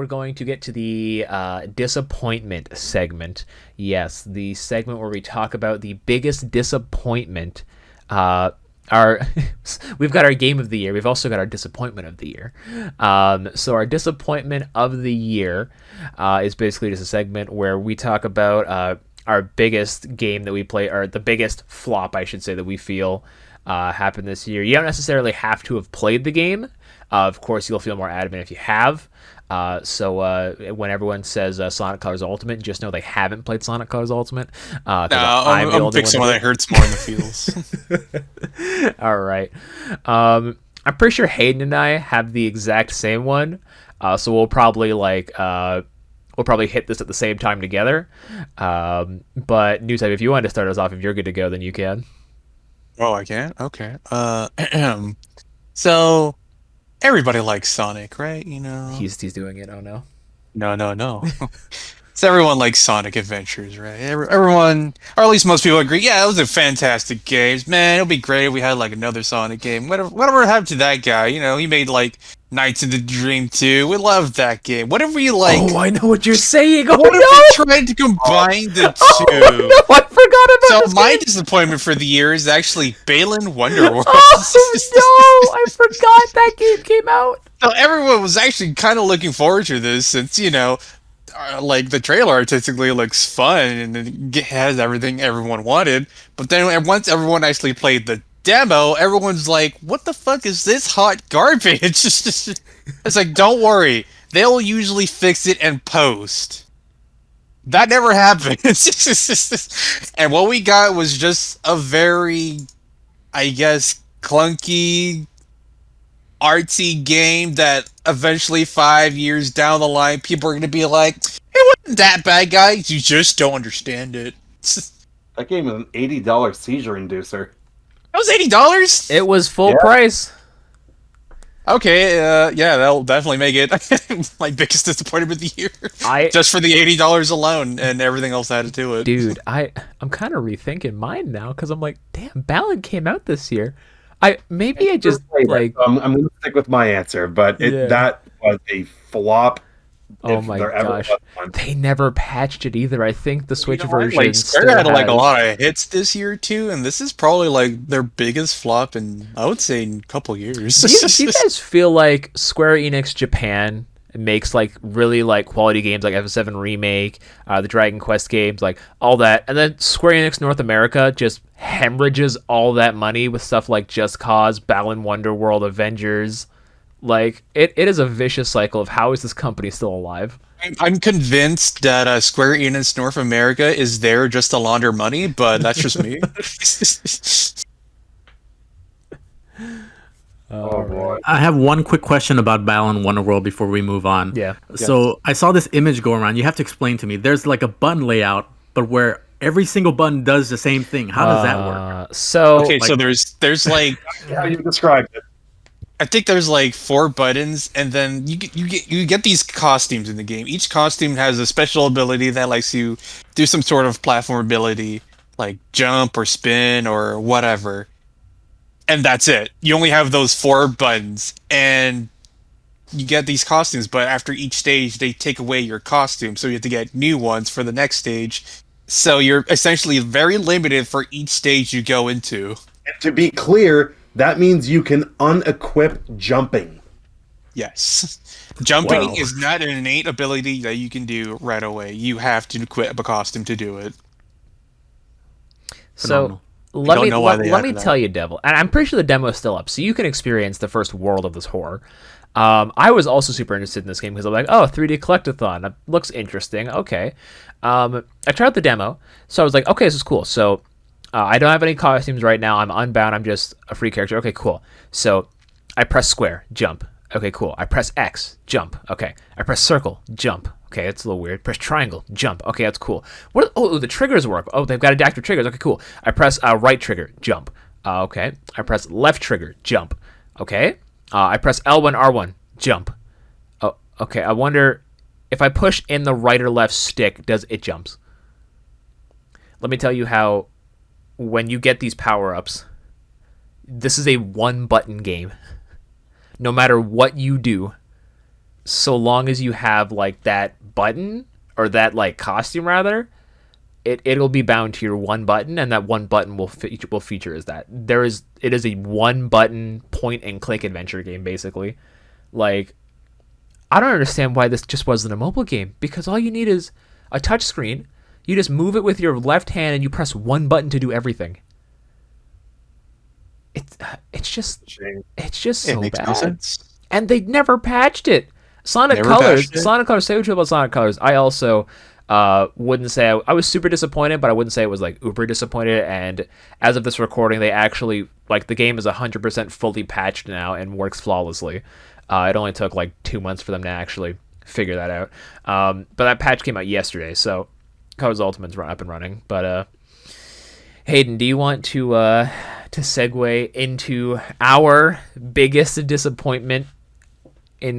we're going to get to the disappointment segment. Yes, the segment where we talk about the biggest disappointment. Our we've got our game of the year. We've also got our disappointment of the year. So our disappointment of the year is basically just a segment where we talk about our biggest game that we play, or the biggest flop, I should say, that we feel happened this year. You don't necessarily have to have played the game. Of course, you'll feel more adamant if you have. So when everyone says Sonic Colors Ultimate, just know they haven't played Sonic Colors Ultimate. No, I'm fixing one that hurts more in the feels. All right. I'm pretty sure Hayden and I have the exact same one. So we'll probably hit this at the same time together. But Newtype, if you want to start us off, if you're good to go, then you can. Oh, I can? Okay. So everybody likes Sonic, right? You know. He's doing it. Oh no. No. So everyone likes Sonic Adventures, right? Everyone, or at least most people agree. Yeah, it was a fantastic game. Man, it would be great if we had like another Sonic game. Whatever happened to that guy? You know, he made like Nights of the Dream 2. We loved that game. Whatever we like. Oh, I know what you're saying. Oh, what if we tried to combine the two? Oh, no, I forgot about this. So my disappointment for the year is actually Balan Wonderworld. Oh no, I forgot that game came out. So everyone was actually kind of looking forward to this, since like the trailer artistically looks fun and it has everything everyone wanted. But then once everyone actually played the demo, everyone's like, "What the fuck is this hot garbage?" It's like, don't worry, they'll usually fix it and post. That never happens. And what we got was just a very, I guess, clunky, artsy game that eventually 5 years down the line, people are going to be like, "It wasn't that bad, guys. You just don't understand it." That game is an $80 seizure inducer. That was $80? It was full price. Okay, yeah, that'll definitely make it my biggest disappointment of the year. Just for the $80 alone and everything else added to it. Dude, I'm kind of rethinking mine now, because I'm like, damn, Balan came out this year. I'm going to stick with my answer, but that was a flop. Oh my gosh, they never patched it either. I think the Switch version like Square had like a lot of hits this year too, and this is probably like their biggest flop in, I would say, in a couple years. Do you guys feel like Square Enix Japan makes like really like quality games like FF7 Remake, the Dragon Quest games, like all that, and then Square Enix North America just hemorrhages all that money with stuff like Just Cause, Balan Wonderworld, Avengers? Like, it is a vicious cycle of how is this company still alive? I'm convinced that Square Enix North America is there just to launder money, but that's just me. Oh boy. I have one quick question about Balan Wonderworld before we move on. Yeah. So I saw this image go around. You have to explain to me. There's like a button layout, but where every single button does the same thing. How does that work? So there's like how you described it. I think there's like 4 buttons, and then you get these costumes in the game. Each costume has a special ability that lets you do some sort of platform ability, like jump or spin or whatever. And that's it. You only have those 4 buttons, and you get these costumes, but after each stage, they take away your costume, so you have to get new ones for the next stage. So you're essentially very limited for each stage you go into. And to be clear, that means you can unequip jumping. Yes. Jumping is not an innate ability that you can do right away. You have to equip a costume to do it. So let me tell you, Devil, and I'm pretty sure the demo is still up, so you can experience the first world of this horror. I was also super interested in this game because I'm like, oh, 3D collectathon, that looks interesting. Okay. I tried out the demo, so I was like, okay, this is cool. So I don't have any costumes right now. I'm unbound. I'm just a free character. Okay, cool. So I press square, jump. Okay, cool. I press X, jump. Okay. I press circle, jump. Okay, that's a little weird. Press triangle, jump. Okay, that's cool. The triggers work. Oh, they've got adaptive triggers. Okay, cool. I press right trigger, jump. Okay. I press left trigger, jump. Okay. I press L1, R1, jump. Oh, okay. I wonder if I push in the right or left stick, does it jumps? Let me tell you how, when you get these power-ups, this is a one-button game. No matter what you do, so long as you have like that button or that like costume rather, it'll be bound to your one button, and that one button will feature as that. It is a one button point and click adventure game basically. Like, I don't understand why this just wasn't a mobile game, because all you need is a touch screen. You just move it with your left hand and you press one button to do everything. It's just so bad. No sense. And they never patched it. Sonic Never Colors. patched it? Sonic Colors. Say what you about Sonic Colors. I also wouldn't say I was super disappointed, but I wouldn't say it was like uber disappointed. And as of this recording, they actually like the game is 100% fully patched now and works flawlessly. It only took like 2 months for them to actually figure that out. But that patch came out yesterday, so Colors Ultimate's up and running. But Hayden, do you want to segue into our biggest disappointment in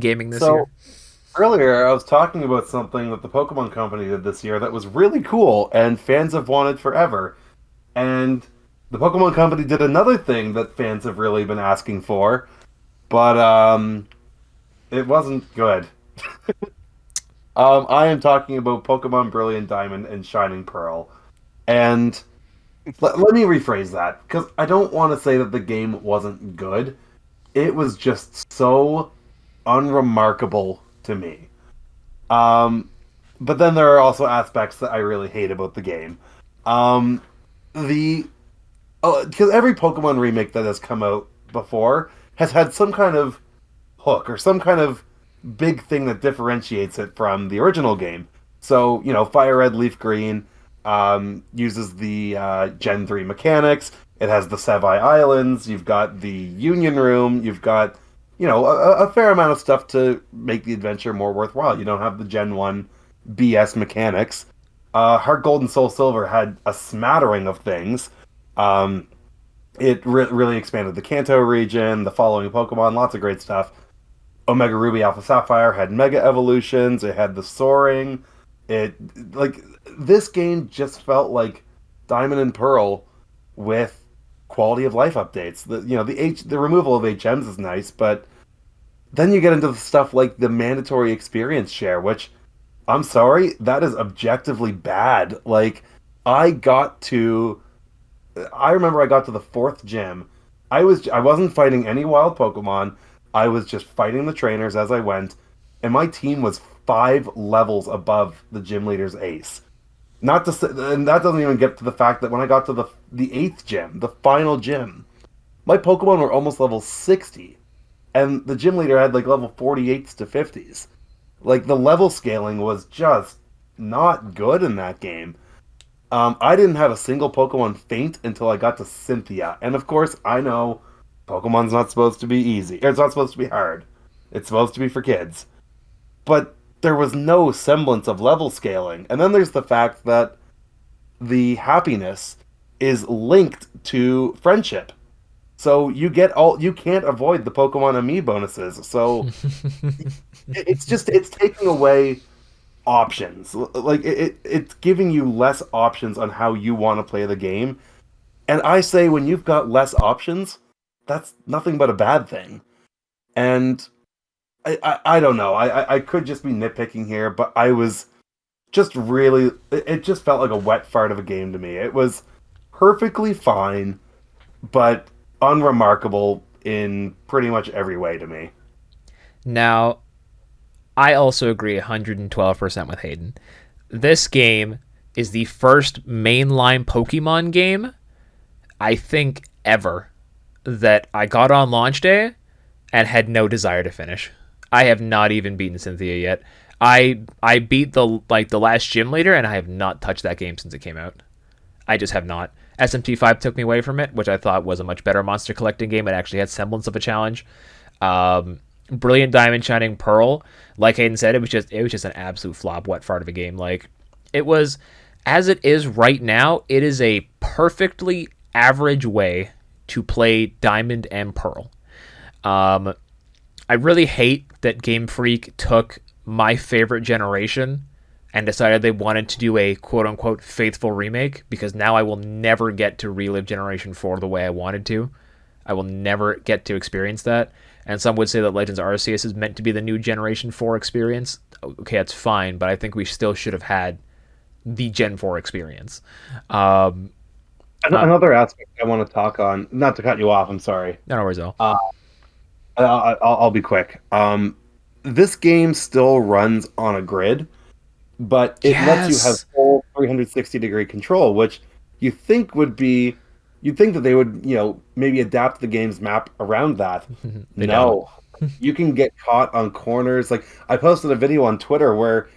gaming this year? Earlier, I was talking about something that the Pokemon Company did this year that was really cool and fans have wanted forever. And the Pokemon Company did another thing that fans have really been asking for, but it wasn't good. I am talking about Pokemon Brilliant Diamond and Shining Pearl. And let me rephrase that, because I don't want to say that the game wasn't good. It was just so unremarkable to me. But then there are also aspects that I really hate about the game. Because every Pokemon remake that has come out before has had some kind of hook or some kind of big thing that differentiates it from the original game. So, Fire Red, Leaf Green uses the Gen 3 mechanics. It has the Sevii Islands. You've got the Union Room. You've got, a fair amount of stuff to make the adventure more worthwhile. You don't have the Gen 1 BS mechanics. Heart Gold and Soul Silver had a smattering of things. It really expanded the Kanto region, the following Pokemon, lots of great stuff. Omega Ruby Alpha Sapphire had Mega Evolutions. It had the Soaring. This game just felt like Diamond and Pearl with quality of life updates. The removal of HMs is nice, but then you get into the stuff like the mandatory experience share, which, I'm sorry, that is objectively bad. Like, I remember I got to the 4th gym. I wasn't fighting any wild Pokemon. I was just fighting the trainers as I went, and my team was 5 levels above the gym leader's ace. Not to say, and that doesn't even get to the fact that when I got to the 8th gym, the final gym, my Pokemon were almost level 60, and the gym leader had like level 48s to 50s. Like, the level scaling was just not good in that game. I didn't have a single Pokemon faint until I got to Cynthia, and of course, I know Pokemon's not supposed to be easy. It's not supposed to be hard. It's supposed to be for kids. But there was no semblance of level scaling. And then there's the fact that the happiness is linked to friendship. So you can't avoid the Pokemon Ami bonuses. So it's taking away options. Like it's giving you less options on how you want to play the game. And I say when you've got less options, that's nothing but a bad thing. And I don't know. I could just be nitpicking here, but I was just really... It just felt like a wet fart of a game to me. It was perfectly fine, but unremarkable in pretty much every way to me. Now, I also agree 112% with Hayden. This game is the first mainline Pokemon game, I think, ever, that I got on launch day and had no desire to finish. I have not even beaten Cynthia yet. I beat the last gym leader, and I have not touched that game since it came out. I just have not. SMT5 took me away from it, which I thought was a much better monster collecting game. It actually had semblance of a challenge. Brilliant Diamond, Shining Pearl, like Hayden said, it was just an absolute flop, wet fart of a game. Like, it was, as it is right now, it is a perfectly average way to play Diamond and Pearl. I really hate that Game Freak took my favorite generation and decided they wanted to do a quote-unquote faithful remake, because now I will never get to relive Generation 4 the way I wanted to. I will never get to experience that. And some would say that Legends Arceus is meant to be the new Generation 4 experience. Okay, that's fine, but I think we still should have had the Gen 4 experience. Another aspect I want to talk on, not to cut you off, I'm sorry. No worries, though. I'll be quick. This game still runs on a grid, but it lets you have full 360-degree control, which you'd think that they would, maybe adapt the game's map around that. No. You can get caught on corners. Like, I posted a video on Twitter where,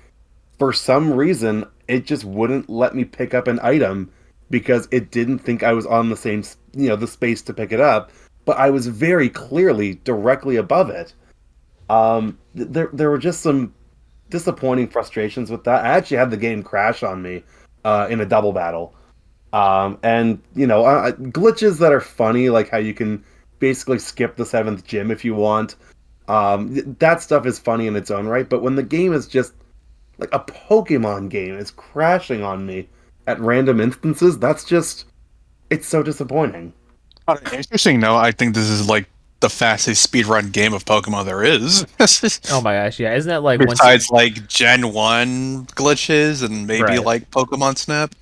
for some reason, it just wouldn't let me pick up an item because it didn't think I was on the same, the space to pick it up, but I was very clearly directly above it. There were just some disappointing frustrations with that. I actually had the game crash on me in a double battle. Glitches that are funny, like how you can basically skip the 7th gym if you want. That stuff is funny in its own right, but when the game is just like a Pokemon game, is crashing on me at random instances, it's so disappointing. On an interesting note, I think this is like the fastest speedrun game of Pokemon there is. Oh my gosh, yeah. Isn't that like... Besides like Gen 1 glitches and maybe like Pokemon Snap?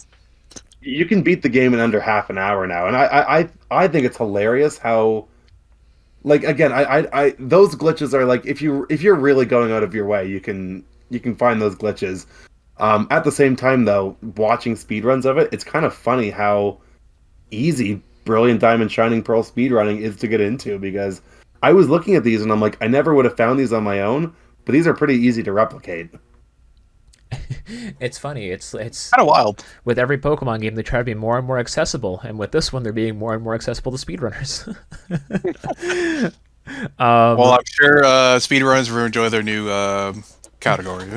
You can beat the game in under half an hour now, and I think it's hilarious how... Like, again, I those glitches are like, if you're really going out of your way, you can find those glitches. At the same time, though, watching speedruns of it, it's kind of funny how easy Brilliant Diamond Shining Pearl speedrunning is to get into, because I was looking at these and I'm like, I never would have found these on my own, but these are pretty easy to replicate. It's funny. It's kind of wild. With every Pokemon game, they try to be more and more accessible, and with this one, they're being more and more accessible to speedrunners. Well, I'm sure speedrunners will enjoy their new category.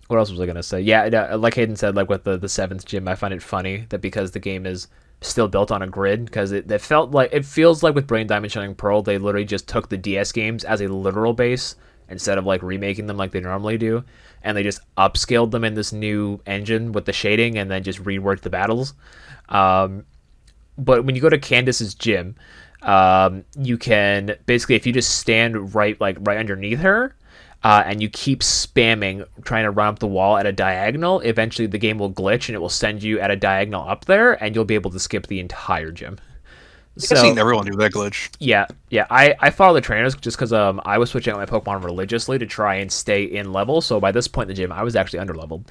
What else was I gonna say? Yeah, like Hayden said, like with the 7th gym, I find it funny that because the game is still built on a grid, because it feels like with Brilliant Diamond Shining Pearl, they literally just took the DS games as a literal base instead of like remaking them like they normally do, and they just upscaled them in this new engine with the shading and then just reworked the battles. But when you go to Candace's gym, you can basically, if you just stand right underneath her, and you keep spamming trying to run up the wall at a diagonal, eventually the game will glitch and it will send you at a diagonal up there, and you'll be able to skip the entire gym. I've seen everyone do that glitch. Yeah. I follow the trainers just because I was switching out my Pokemon religiously to try and stay in level. So by this point in the gym, I was actually underleveled.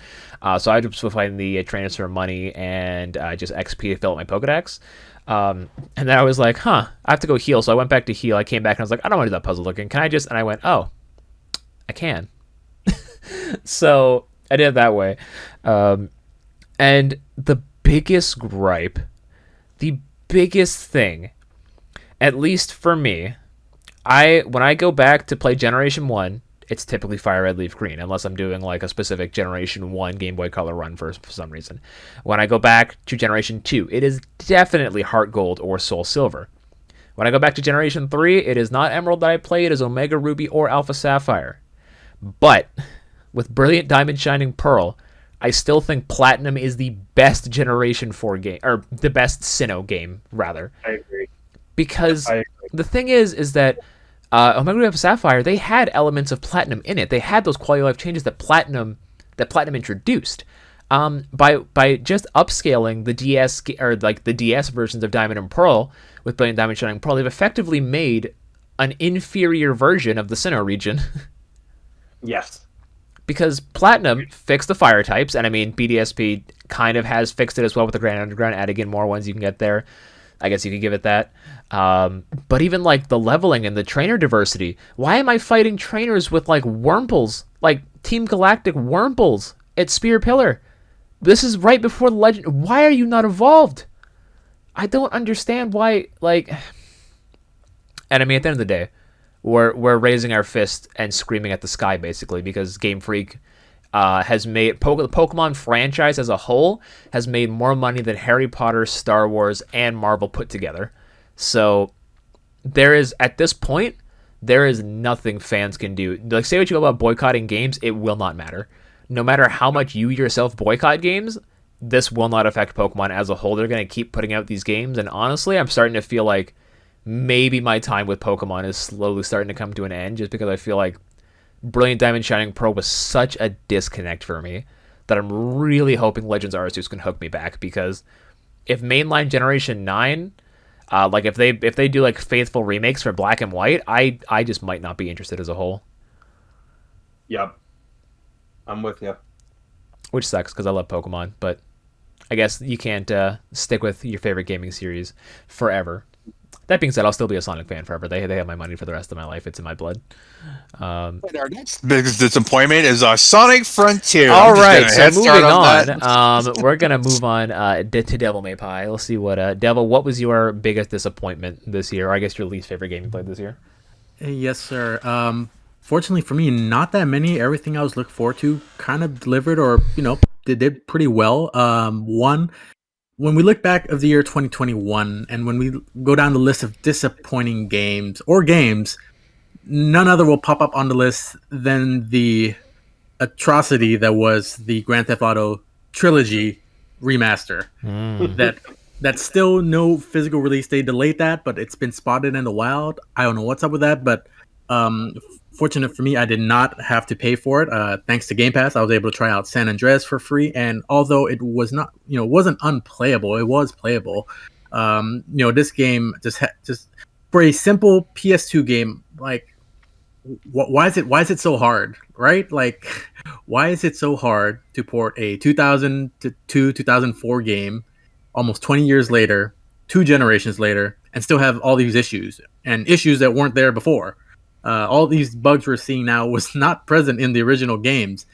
So I just was fighting the trainers for money and just XP to fill up my Pokedex. And then I was like, I have to go heal. So I went back to heal. I came back and I was like, I don't want to do that puzzle looking. Can I just? And I went, oh, I can. So I did it that way. And the biggest gripe, the biggest thing, at least for me, when I go back to play Generation 1, it's typically Fire Red, Leaf Green, unless I'm doing like a specific Generation 1 Game Boy Color run for some reason. When I go back to Generation 2, it is definitely Heart Gold or Soul Silver. When I go back to Generation 3, it is not Emerald that I play, it is Omega Ruby or Alpha Sapphire. But with Brilliant Diamond Shining Pearl, I still think Platinum is the best Generation 4 game, or the best Sinnoh game, rather. I agree. Because the thing is that Omega Ruby Alpha Sapphire, they had elements of Platinum in it. They had those quality of life changes that Platinum introduced. By just upscaling the DS or like the DS versions of Diamond and Pearl with Brilliant Diamond Shining Pearl, they've effectively made an inferior version of the Sinnoh region. Yes. Because Platinum fixed the fire types, and I mean, BDSP kind of has fixed it as well with the Grand Underground, adding in more ones you can get there. I guess you could give it that. But even like the leveling and the trainer diversity, why am I fighting trainers with like Wurmples, like Team Galactic Wurmples at Spear Pillar? This is right before the legend. Why are you not evolved? I don't understand why, like... And I mean, at the end of the day, we're raising our fist and screaming at the sky, basically, because Game Freak has made... the Pokemon franchise as a whole has made more money than Harry Potter, Star Wars, and Marvel put together. So there is, at this point, there is nothing fans can do. Like, say what you go about boycotting games, it will not matter. No matter how much you yourself boycott games, this will not affect Pokemon as a whole. They're going to keep putting out these games, and honestly, I'm starting to feel like maybe my time with Pokemon is slowly starting to come to an end, just because I feel like Brilliant Diamond Shining Pearl was such a disconnect for me that I'm really hoping Legends Arceus can hook me back, because if mainline Generation 9, like if they do like faithful remakes for Black and White, I just might not be interested as a whole. Yep. I'm with you. Which sucks because I love Pokemon, but I guess you can't stick with your favorite gaming series forever. That being said, I'll still be a Sonic fan forever. They have my money for the rest of my life. It's in my blood. And our next biggest disappointment is Sonic Frontier. All right, so moving on, we're gonna move on to Devil May Pie. Let's see what Devil. What was your biggest disappointment this year? Or I guess your least favorite game you played this year? Yes, sir. Fortunately for me, not that many. Everything I was looking forward to kind of delivered, or did pretty well. One. When we look back of the year 2021, and when we go down the list of disappointing games, none other will pop up on the list than the atrocity that was the Grand Theft Auto Trilogy remaster. That's still no physical release. They delayed that, but it's been spotted in the wild. I don't know what's up with that, but fortunate for me, I did not have to pay for it. Thanks to Game Pass, I was able to try out San Andreas for free. And although it was not, wasn't unplayable, it was playable. This game just for a simple PS2 game, like, why is it so hard, right? Like, why is it so hard to port a 2002, 2004 game almost 20 years later, 2 generations later, and still have all these issues that weren't there before? All these bugs we're seeing now was not present in the original games.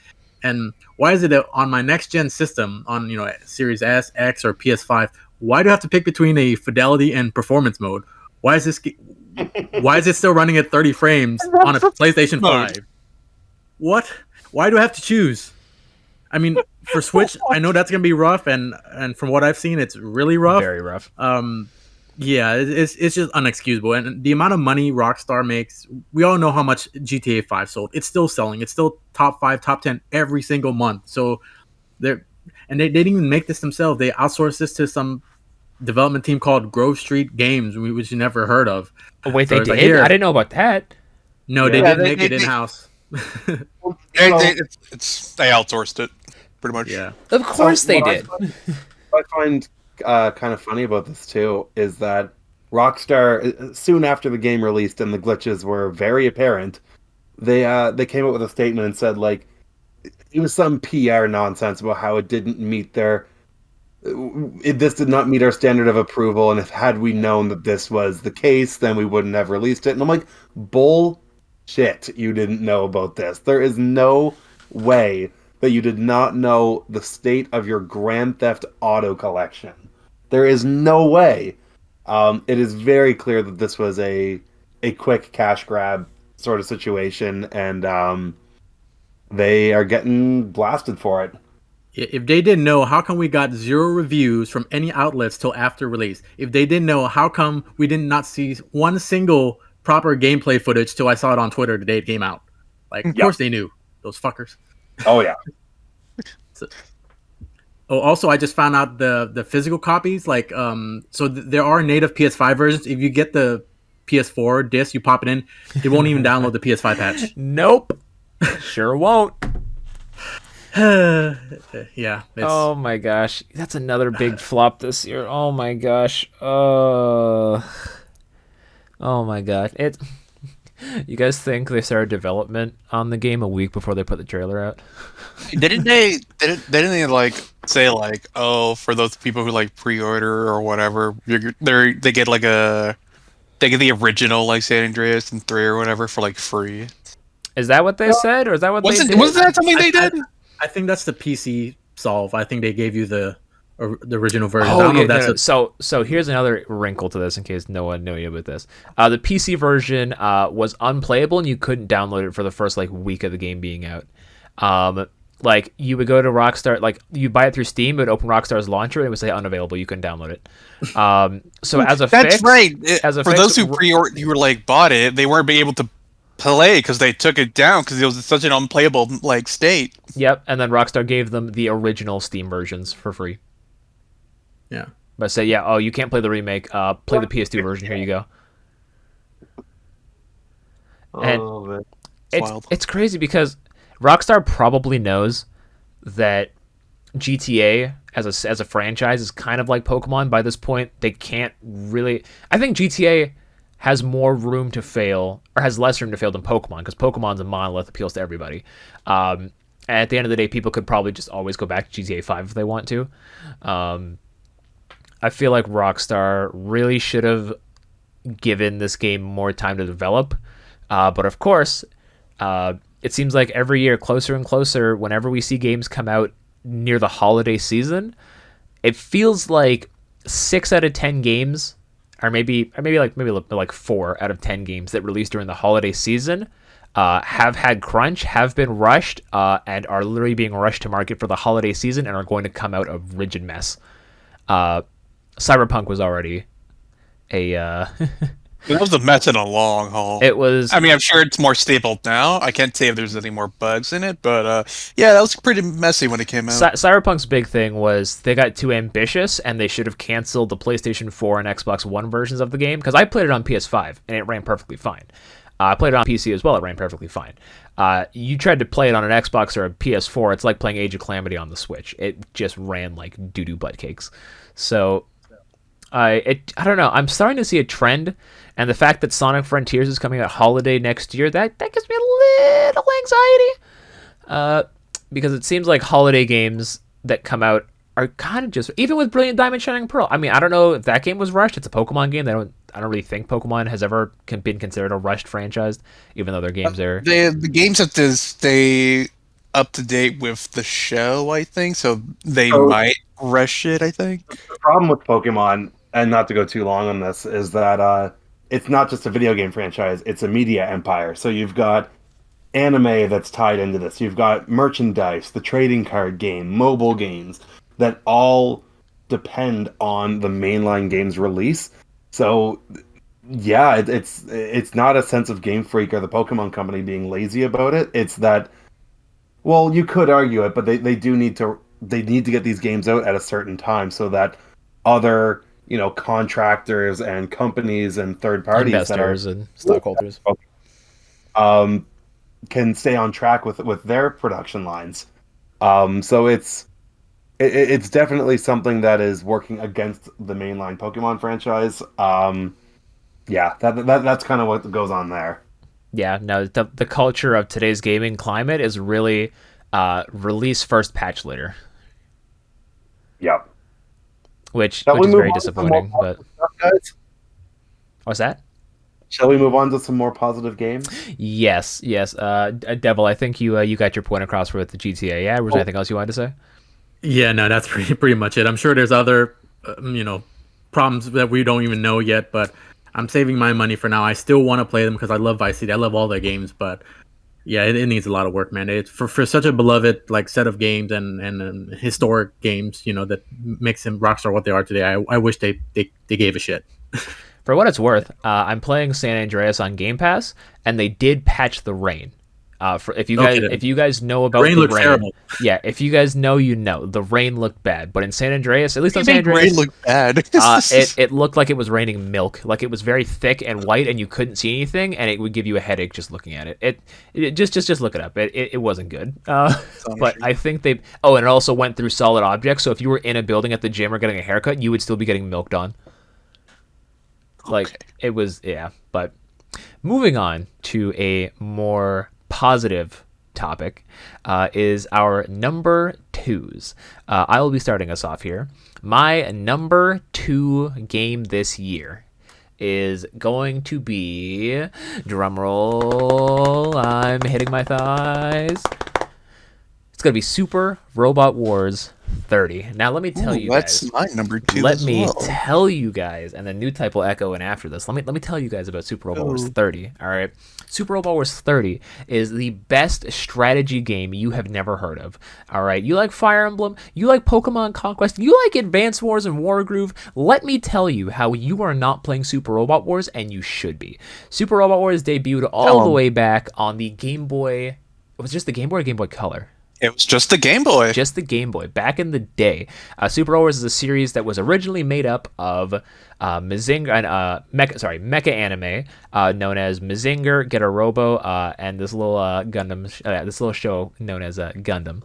And why is it that on my next gen system, on Series S, X, or PS5, why do I have to pick between a fidelity and performance mode? Why is it still running at 30 frames on a PlayStation 5? What? Why do I have to choose? I mean, for Switch, I know that's gonna be rough, and from what I've seen, it's really rough. Very rough. Yeah, it's just unexcusable. And the amount of money Rockstar makes, we all know how much GTA 5 sold. It's still selling. It's still top 5, top 10 every single month. So they didn't even make this themselves. They outsourced this to some development team called Grove Street Games, which you never heard of. Oh, wait, they did? I didn't know about that. No, they didn't make it in-house. They outsourced it, pretty much. Yeah. Of course they did. I find kind of funny about this too is that Rockstar, soon after the game released and the glitches were very apparent, they came up with a statement and said, like, it was some PR nonsense about how it didn't meet this did not meet our standard of approval, and had we known that this was the case, then we wouldn't have released it. And I'm like, bullshit, you didn't know about this. There is no way that you did not know the state of your Grand Theft Auto collection. There is no way. It is very clear that this was a quick cash grab sort of situation, and they are getting blasted for it. If they didn't know, how come we got 0 reviews from any outlets till after release? If they didn't know, how come we did not see one single proper gameplay footage till I saw it on Twitter the day it came out? Like, of course they knew. Those fuckers. Oh, yeah. Also, I just found out the physical copies, like, there are native PS5 versions. If you get the PS4 disc, you pop it in, it won't even download the PS5 patch. Nope. Sure won't. Yeah. Oh my gosh. That's another big flop this year. Oh my gosh. Oh my gosh. You guys think they started development on the game a week before they put the trailer out? Didn't they like say, like, oh, for those people who like pre-order or whatever, they get like they get the original, like, San Andreas and 3 or whatever for like free? Is that what they said, or is that what they did? Wasn't that something they did? I think that's the PC solve. I think they gave you the original version. Oh, yeah, So here's another wrinkle to this, in case no one knew about this. The PC version was unplayable, and you couldn't download it for the first like week of the game being out. Like, you would go to Rockstar, like, you buy it through Steam, it would open Rockstar's launcher, and it would say unavailable. You couldn't download it. So as a that's fix, right. As a for fix, those who were like bought it, they weren't being able to play because they took it down because it was such an unplayable like state. Yep, and then Rockstar gave them the original Steam versions for free. Yeah. But say, yeah, oh, you can't play the remake. Play the PS2 version. Here you go. And man. it's crazy because Rockstar probably knows that GTA as a franchise is kind of like Pokemon. By this point, they can't really. I think GTA has more room to fail, or has less room to fail than Pokemon, because Pokemon's a monolith, appeals to everybody. At the end of the day, people could probably just always go back to GTA 5 if they want to. I feel like Rockstar really should have given this game more time to develop. But of course, it seems like every year, closer and closer, whenever we see games come out near the holiday season, it feels like 6 out of 10 games, or maybe like 4 out of 10 games that release during the holiday season have had crunch, have been rushed, and are literally being rushed to market for the holiday season and are going to come out a rigid mess. Cyberpunk was already a That was a mess in a long haul. it was. I mean, I'm sure it's more stable now. I can't say if there's any more bugs in it, but yeah, that was pretty messy when it came out. Cyberpunk's big thing was they got too ambitious and they should have canceled the PlayStation 4 and Xbox One versions of the game, because I played it on PS5 and it ran perfectly fine. I played it on PC as well, it ran perfectly fine. You tried to play it on an Xbox or a PS4, it's like playing Age of Calamity on the Switch. It just ran like doo-doo butt cakes. So I don't know. I'm starting to see a trend, and the fact that Sonic Frontiers is coming out holiday next year, that gives me a little anxiety. Because it seems like holiday games that come out are kind of just, even with Brilliant Diamond Shining Pearl. I mean, I don't know if that game was rushed. It's a Pokemon game. I don't really think Pokemon has ever been considered a rushed franchise, even though their games are. The games have to stay up to date with the show, I think, so they might rush it, I think. The problem with Pokemon, and not to go too long on this, is that it's not just a video game franchise, it's a media empire. So you've got anime that's tied into this. You've got merchandise, the trading card game, mobile games that all depend on the mainline game's release. So yeah, it's not a sense of Game Freak or the Pokemon Company being lazy about it. It's that, well, you could argue it, but they need to get these games out at a certain time so that other, contractors and companies and third parties, investors and stockholders, can stay on track with their production lines. So it's definitely something that is working against the mainline Pokemon franchise. Yeah, that's kind of what goes on there. Yeah, no, the culture of today's gaming climate is really release first, patch later. Yep. Which is very disappointing. But stuff, guys? What's that? Shall we move on to some more positive games? Yes. Devil, I think you got your point across with the GTA. Yeah, was there anything else you wanted to say? Yeah, no, that's pretty much it. I'm sure there's other, problems that we don't even know yet, but I'm saving my money for now. I still want to play them because I love Vice City. I love all their games, but yeah, it needs a lot of work, man. It's for such a beloved set of games and historic games, that makes them Rockstar what they are today. I wish they gave a shit. For what it's worth, I'm playing San Andreas on Game Pass, and they did patch the rain. If you guys know about rain, looks terrible. Yeah, if you guys know, the rain looked bad. But in San Andreas, at least on San Andreas, rain looked bad. It looked like it was raining milk. Like it was very thick and white, and you couldn't see anything, and it would give you a headache just looking at it. Just look it up. It wasn't good. But I think they. Oh, and it also went through solid objects. So if you were in a building at the gym or getting a haircut, you would still be getting milked on. Like it was, yeah. But moving on to a more positive topic is our number twos. I will be starting us off here. My number 2 game this year is going to be, drumroll, I'm hitting my thighs. It's going to be Super Robot Wars 30. Now let me tell you that's guys. my number 2 Let as me well. tell you guys, and then Newtype will echo in after this. Let me tell you guys about Super Robot Wars 30. All right, Super Robot Wars 30 is the best strategy game you have never heard of. All right, you like Fire Emblem, you like Pokemon Conquest, you like Advance Wars and Wargroove. Let me tell you how you are not playing Super Robot Wars, and you should be. Super Robot Wars debuted all the way back on the Game Boy. It was just the Game Boy or Game Boy Color? It was just the Game Boy. Just the Game Boy. Back in the day, Super Robot Wars is a series that was originally made up of mecha anime known as Mazinger, Get a Robo, and this little this little show known as Gundam.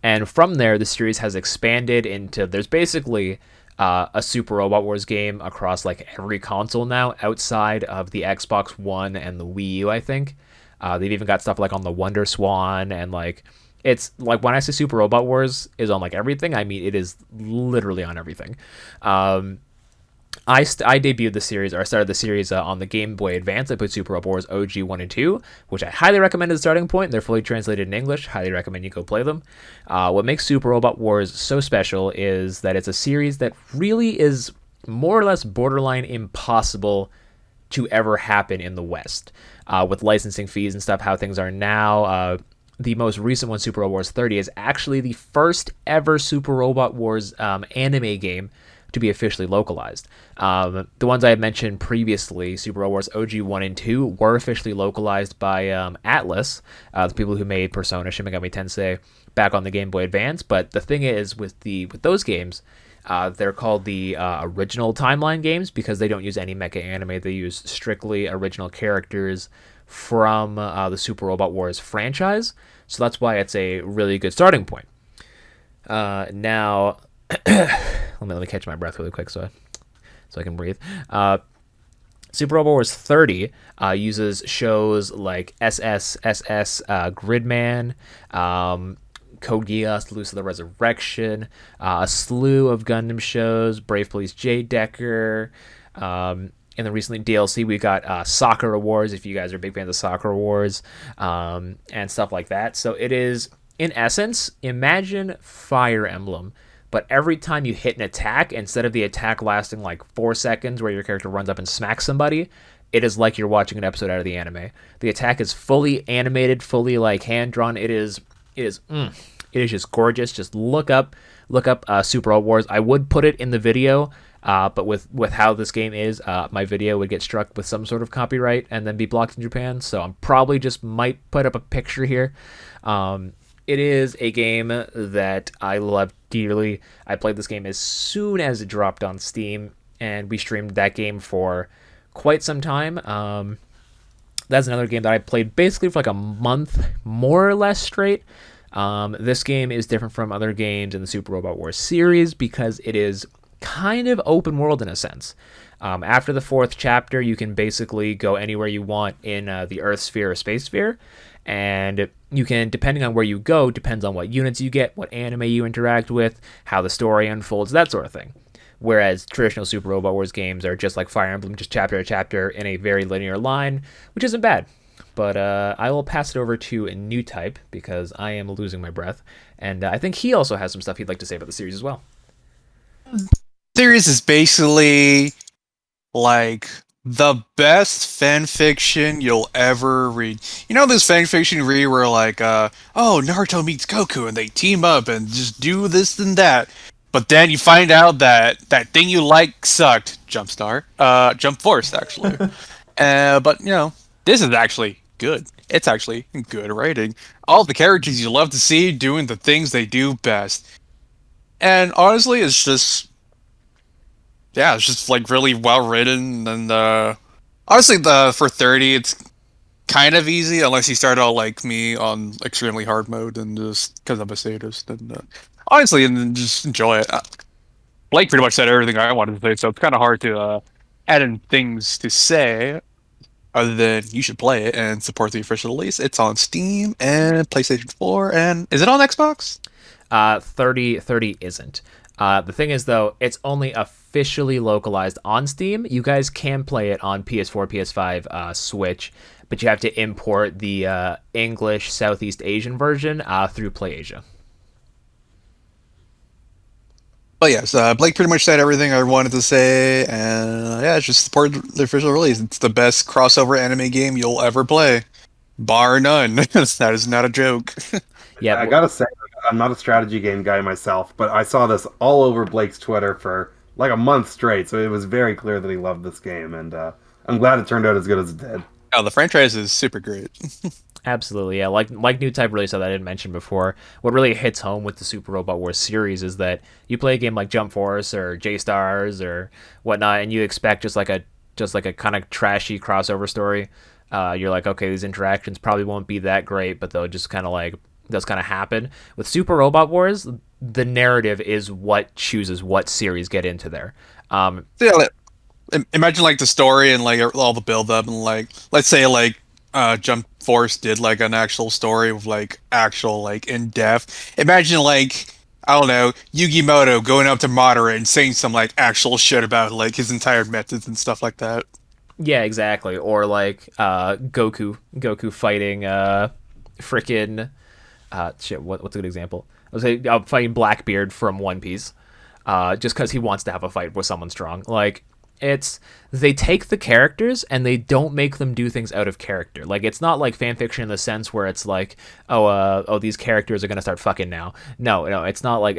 And from there, the series has expanded into there's basically a Super Robot Wars game across like every console now, outside of the Xbox One and the Wii U, I think. They've even got stuff like on the Wonder Swan, and like it's like when I say Super Robot Wars is on like everything, I mean it is literally on everything. I debuted the series, or I started the series on the Game Boy Advance. I put Super Robot Wars OG 1 and 2, which I highly recommend as a starting point. They're fully translated in English. Highly recommend you go play them. What makes Super Robot Wars so special is that it's a series that really is more or less borderline impossible to ever happen in the West. With licensing fees and stuff, how things are now. The most recent one, Super Robot Wars 30, is actually the first ever Super Robot Wars anime game to be officially localized. The ones I had mentioned previously, Super Robot Wars OG 1 and 2, were officially localized by Atlus, the people who made Persona, Shin Megami Tensei, back on the Game Boy Advance. But the thing is, with those games, they're called the original timeline games because they don't use any mecha anime. They use strictly original characters from the Super Robot Wars franchise. So that's why it's a really good starting point. Now, let me catch my breath really quick so I can breathe. Super Robot Wars 30 uses shows like SS, Gridman, Code Geass, Loose of the Resurrection, a slew of Gundam shows, Brave Police J. Decker. In the recently DLC, we got Sakura Wars, if you guys are big fans of Sakura Wars, and stuff like that. So it is, in essence, imagine Fire Emblem, but every time you hit an attack, instead of the attack lasting like 4 seconds where your character runs up and smacks somebody, it is like you're watching an episode out of the anime. The attack is fully animated, fully like hand-drawn. It is just gorgeous. Just look up Super Robot Wars. I would put it in the video, but with how this game is, my video would get struck with some sort of copyright and then be blocked in Japan. So I'm probably just might put up a picture here. It is a game that I love dearly. I played this game as soon as it dropped on Steam, and we streamed that game for quite some time. That's another game that I played basically for like a month, more or less straight. This game is different from other games in the Super Robot Wars series because it is kind of open world in a sense. After the 4th chapter, you can basically go anywhere you want in the Earth sphere or Space sphere, and you can, depending on where you go, depends on what units you get, what anime you interact with, how the story unfolds, that sort of thing. Whereas traditional Super Robot Wars games are just like Fire Emblem, just chapter to chapter in a very linear line, which isn't bad. But I will pass it over to Newtype because I am losing my breath, and I think he also has some stuff he'd like to say about the series as well. Series is basically like the best fan fiction you'll ever read. You know this fan fiction you read where like, oh, Naruto meets Goku and they team up and just do this and that. But then you find out that that thing you like sucked. Jump Force, actually. But, you know, this is actually good. It's actually good writing. All the characters you love to see doing the things they do best. And honestly, it's just... yeah, it's just, like, really well written. And, honestly, for 30, it's kind of easy, unless you start out like me on extremely hard mode and just because I'm a sadist. And, honestly, and then just enjoy it. Blake pretty much said everything I wanted to say, so it's kind of hard to add in things to say other than you should play it and support the official release. It's on Steam and PlayStation 4, and is it on Xbox? 30 isn't. The thing is, though, it's only officially localized on Steam. You guys can play it on PS4, PS5, Switch, but you have to import the English Southeast Asian version through PlayAsia. But yes, Blake pretty much said everything I wanted to say, and yeah, just support the official release. It's the best crossover anime game you'll ever play, bar none. That is not a joke. Yeah, I gotta say, I'm not a strategy game guy myself, but I saw this all over Blake's Twitter for like a month straight, so it was very clear that he loved this game, and I'm glad it turned out as good as it did. Oh, the franchise is super great. absolutely. Yeah, like Newtype really said that I didn't mention before. What really hits home with the Super Robot Wars series is that you play a game like Jump Force or J Stars or whatnot, and you expect just like a kind of trashy crossover story. You're like, okay, these interactions probably won't be that great, but they'll just kind of like does kind of happen. With Super Robot Wars, the narrative is what chooses what series get into there. Yeah, imagine like the story and like all the build up and like let's say like Jump Force did like an actual story with like actual like in depth. Imagine like I don't know Yugi Moto going up to Madara and saying some like actual shit about like his entire methods and stuff like that. Yeah, exactly. Or like Goku fighting freaking shit. What's a good example? I was say fighting Blackbeard from One Piece, just because he wants to have a fight with someone strong. Like it's they take the characters and they don't make them do things out of character. Like it's not like fan fiction in the sense where it's like oh these characters are gonna start fucking now. No, it's not like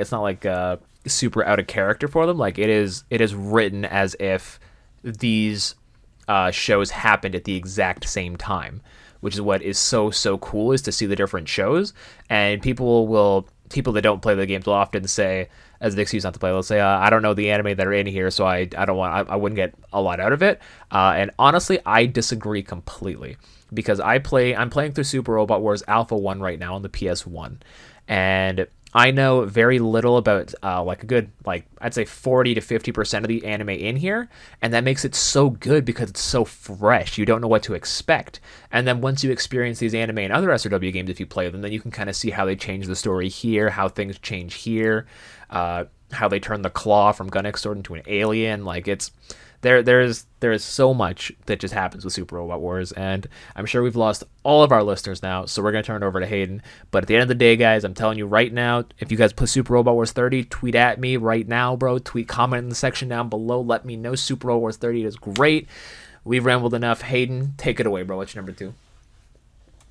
super out of character for them. Like it is written as if these shows happened at the exact same time, which is what is so cool is to see the different shows. And people that don't play the games will often say as an excuse not to play, they'll say I don't know the anime that are in here, so I don't want I wouldn't get a lot out of it. And honestly, I disagree completely because I'm playing through Super Robot Wars Alpha 1 right now on the PS1, and I know very little about like a good like I'd say 40 to 50% of the anime in here, and that makes it so good because it's so fresh. You don't know what to expect, and then once you experience these anime and other SRW games, if you play them, then you can kind of see how they change the story here, how things change here, how they turn the claw from Gunnex Sword into an alien. Like it's there is so much that just happens with Super Robot Wars, and I'm sure we've lost all of our listeners now, so we're going to turn it over to Hayden. But at the end of the day, guys, I'm telling you right now, if you guys play Super Robot Wars 30, tweet at me right now, bro. Comment in the section down below. Let me know Super Robot Wars 30 is great. We've rambled enough. Hayden, take it away, bro. What's your number 2?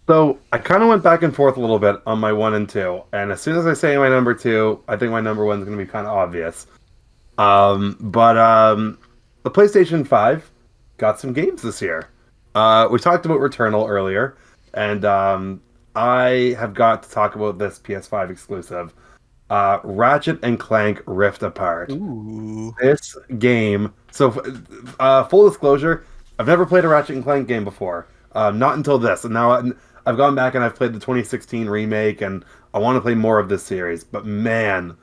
So I kind of went back and forth a little bit on my 1 and 2, and as soon as I say my number 2, I think my number 1 is going to be kind of obvious. But the PlayStation 5 got some games this year. We talked about Returnal earlier, and I have got to talk about this PS5 exclusive, Ratchet and Clank Rift Apart. Ooh. This game. So, full disclosure, I've never played a Ratchet and Clank game before. Not until this, and now I've gone back and I've played the 2016 remake, and I want to play more of this series. But man,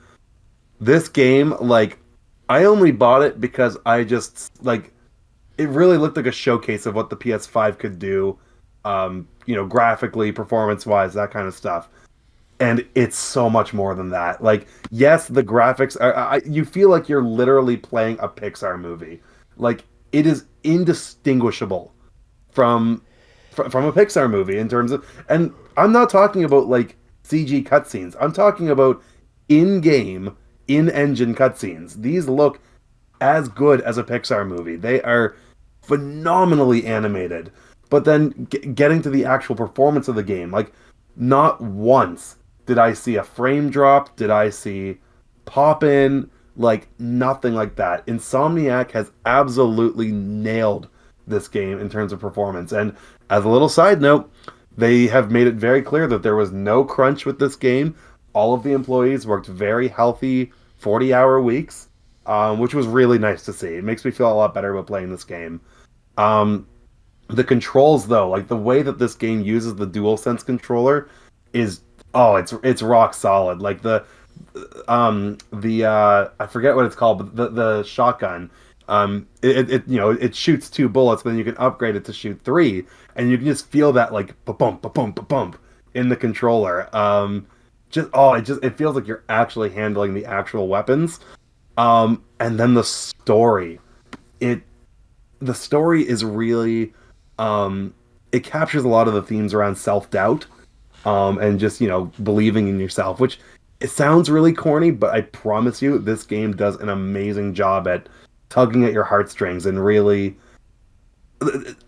this game, like, I only bought it because I just like it really looked like a showcase of what the PS5 could do, graphically, performance-wise, that kind of stuff. And it's so much more than that. Like, yes, the graphics you feel like you're literally playing a Pixar movie. Like, it is indistinguishable from a Pixar movie in terms of, and I'm not talking about like CG cutscenes. I'm talking about in-game, in-engine cutscenes. These look as good as a Pixar movie. They are phenomenally animated. But then getting to the actual performance of the game, like, not once did I see a frame drop, did I see pop in, like, nothing like that. Insomniac has absolutely nailed this game in terms of performance. And as a little side note, they have made it very clear that there was no crunch with this game. All of the employees worked very healthy 40-hour weeks, which was really nice to see. It makes me feel a lot better about playing this game. The controls, though, like the way that this game uses the DualSense controller is, it's rock solid. Like the I forget what it's called, but the shotgun, it shoots 2 bullets, but then you can upgrade it to shoot 3, and you can just feel that like ba-bump, ba-bump, ba-bump in the controller. It feels like you're actually handling the actual weapons. And then the story, the story is really, it captures a lot of the themes around self-doubt, and just, believing in yourself, which It sounds really corny, but I promise you, this game does an amazing job at tugging at your heartstrings and really.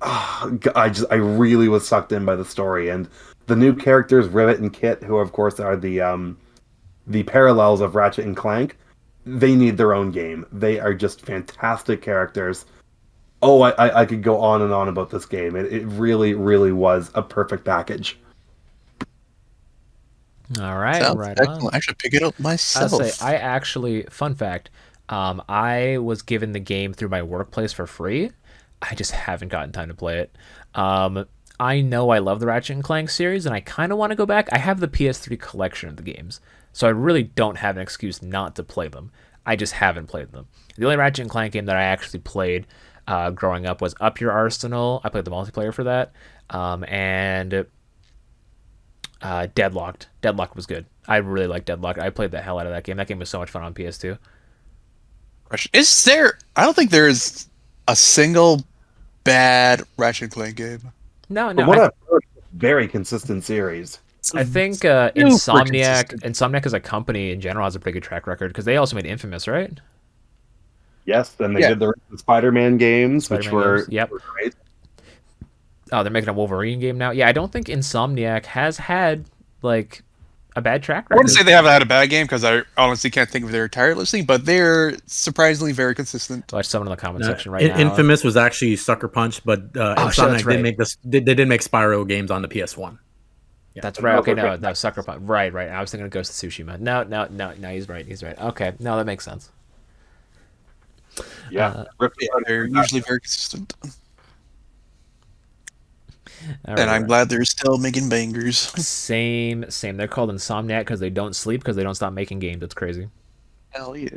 I really was sucked in by the story and the new characters, Rivet and Kit, who of course are the parallels of Ratchet and Clank. They need their own game. They are just fantastic characters. Oh, I could go on and on about this game. It really, really was a perfect package. All right, Sounds right excellent. on. I should pick it up myself. I actually, fun fact, I was given the game through my workplace for free. I just haven't gotten time to play it. I know I love the Ratchet and Clank series, and I kind of want to go back. I have the PS3 collection of the games, so I really don't have an excuse not to play them. I just haven't played them. The only Ratchet and Clank game that I actually played growing up was Up Your Arsenal. I played the multiplayer for that, and Deadlocked. Deadlocked was good. I really liked Deadlocked. I played the hell out of that game. That game was so much fun on PS2. Is there? I don't think there is a single bad Ratchet and Clank game. No, From what I've heard, very consistent series. I think Super Insomniac consistent. as a company in general has a pretty good track record because they also made Infamous, right? Yes, then they Yeah. did the Spider-Man games, which Spider-Man were, games, yep. were great. Oh, they're making a Wolverine game now. Yeah, I don't think Insomniac has had like a bad track I record. wouldn't say they haven't had a bad game because I honestly can't think of their entire listing, but they're surprisily very consistent. Watch someone in the comment section right now. Infamous was actually Sucker Punch, but Insomniac that's right. did make this. They did make Spyro games on the PS1. Yeah. That's right. Okay, no, Sucker Punch. Right. I was thinking of Ghost of Tsushima. No. He's right. Okay, no, that makes sense. Yeah, They're usually very consistent. All And I'm right. glad they're still making bangers. Same. They're called Insomniac because they don't sleep because they don't stop making games. It's crazy. Hell yeah.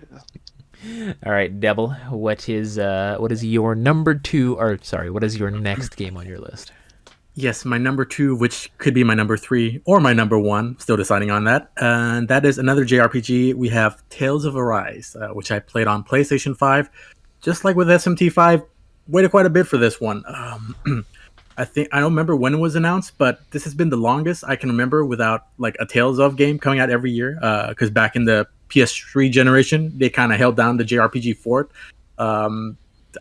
All right, Devil. What is your number two? Or sorry, what is your next game on your list? Yes, my number 2, which could be my number 3 or my number 1, still deciding on that. And that is another JRPG. We have Tales of Arise, which I played on PlayStation 5. Just like with SMT5, waited quite a bit for this one. I don't remember when it was announced, but this has been the longest I can remember without like a Tales of game coming out every year. Because back in the PS3 generation, they kind of held down the JRPG fort.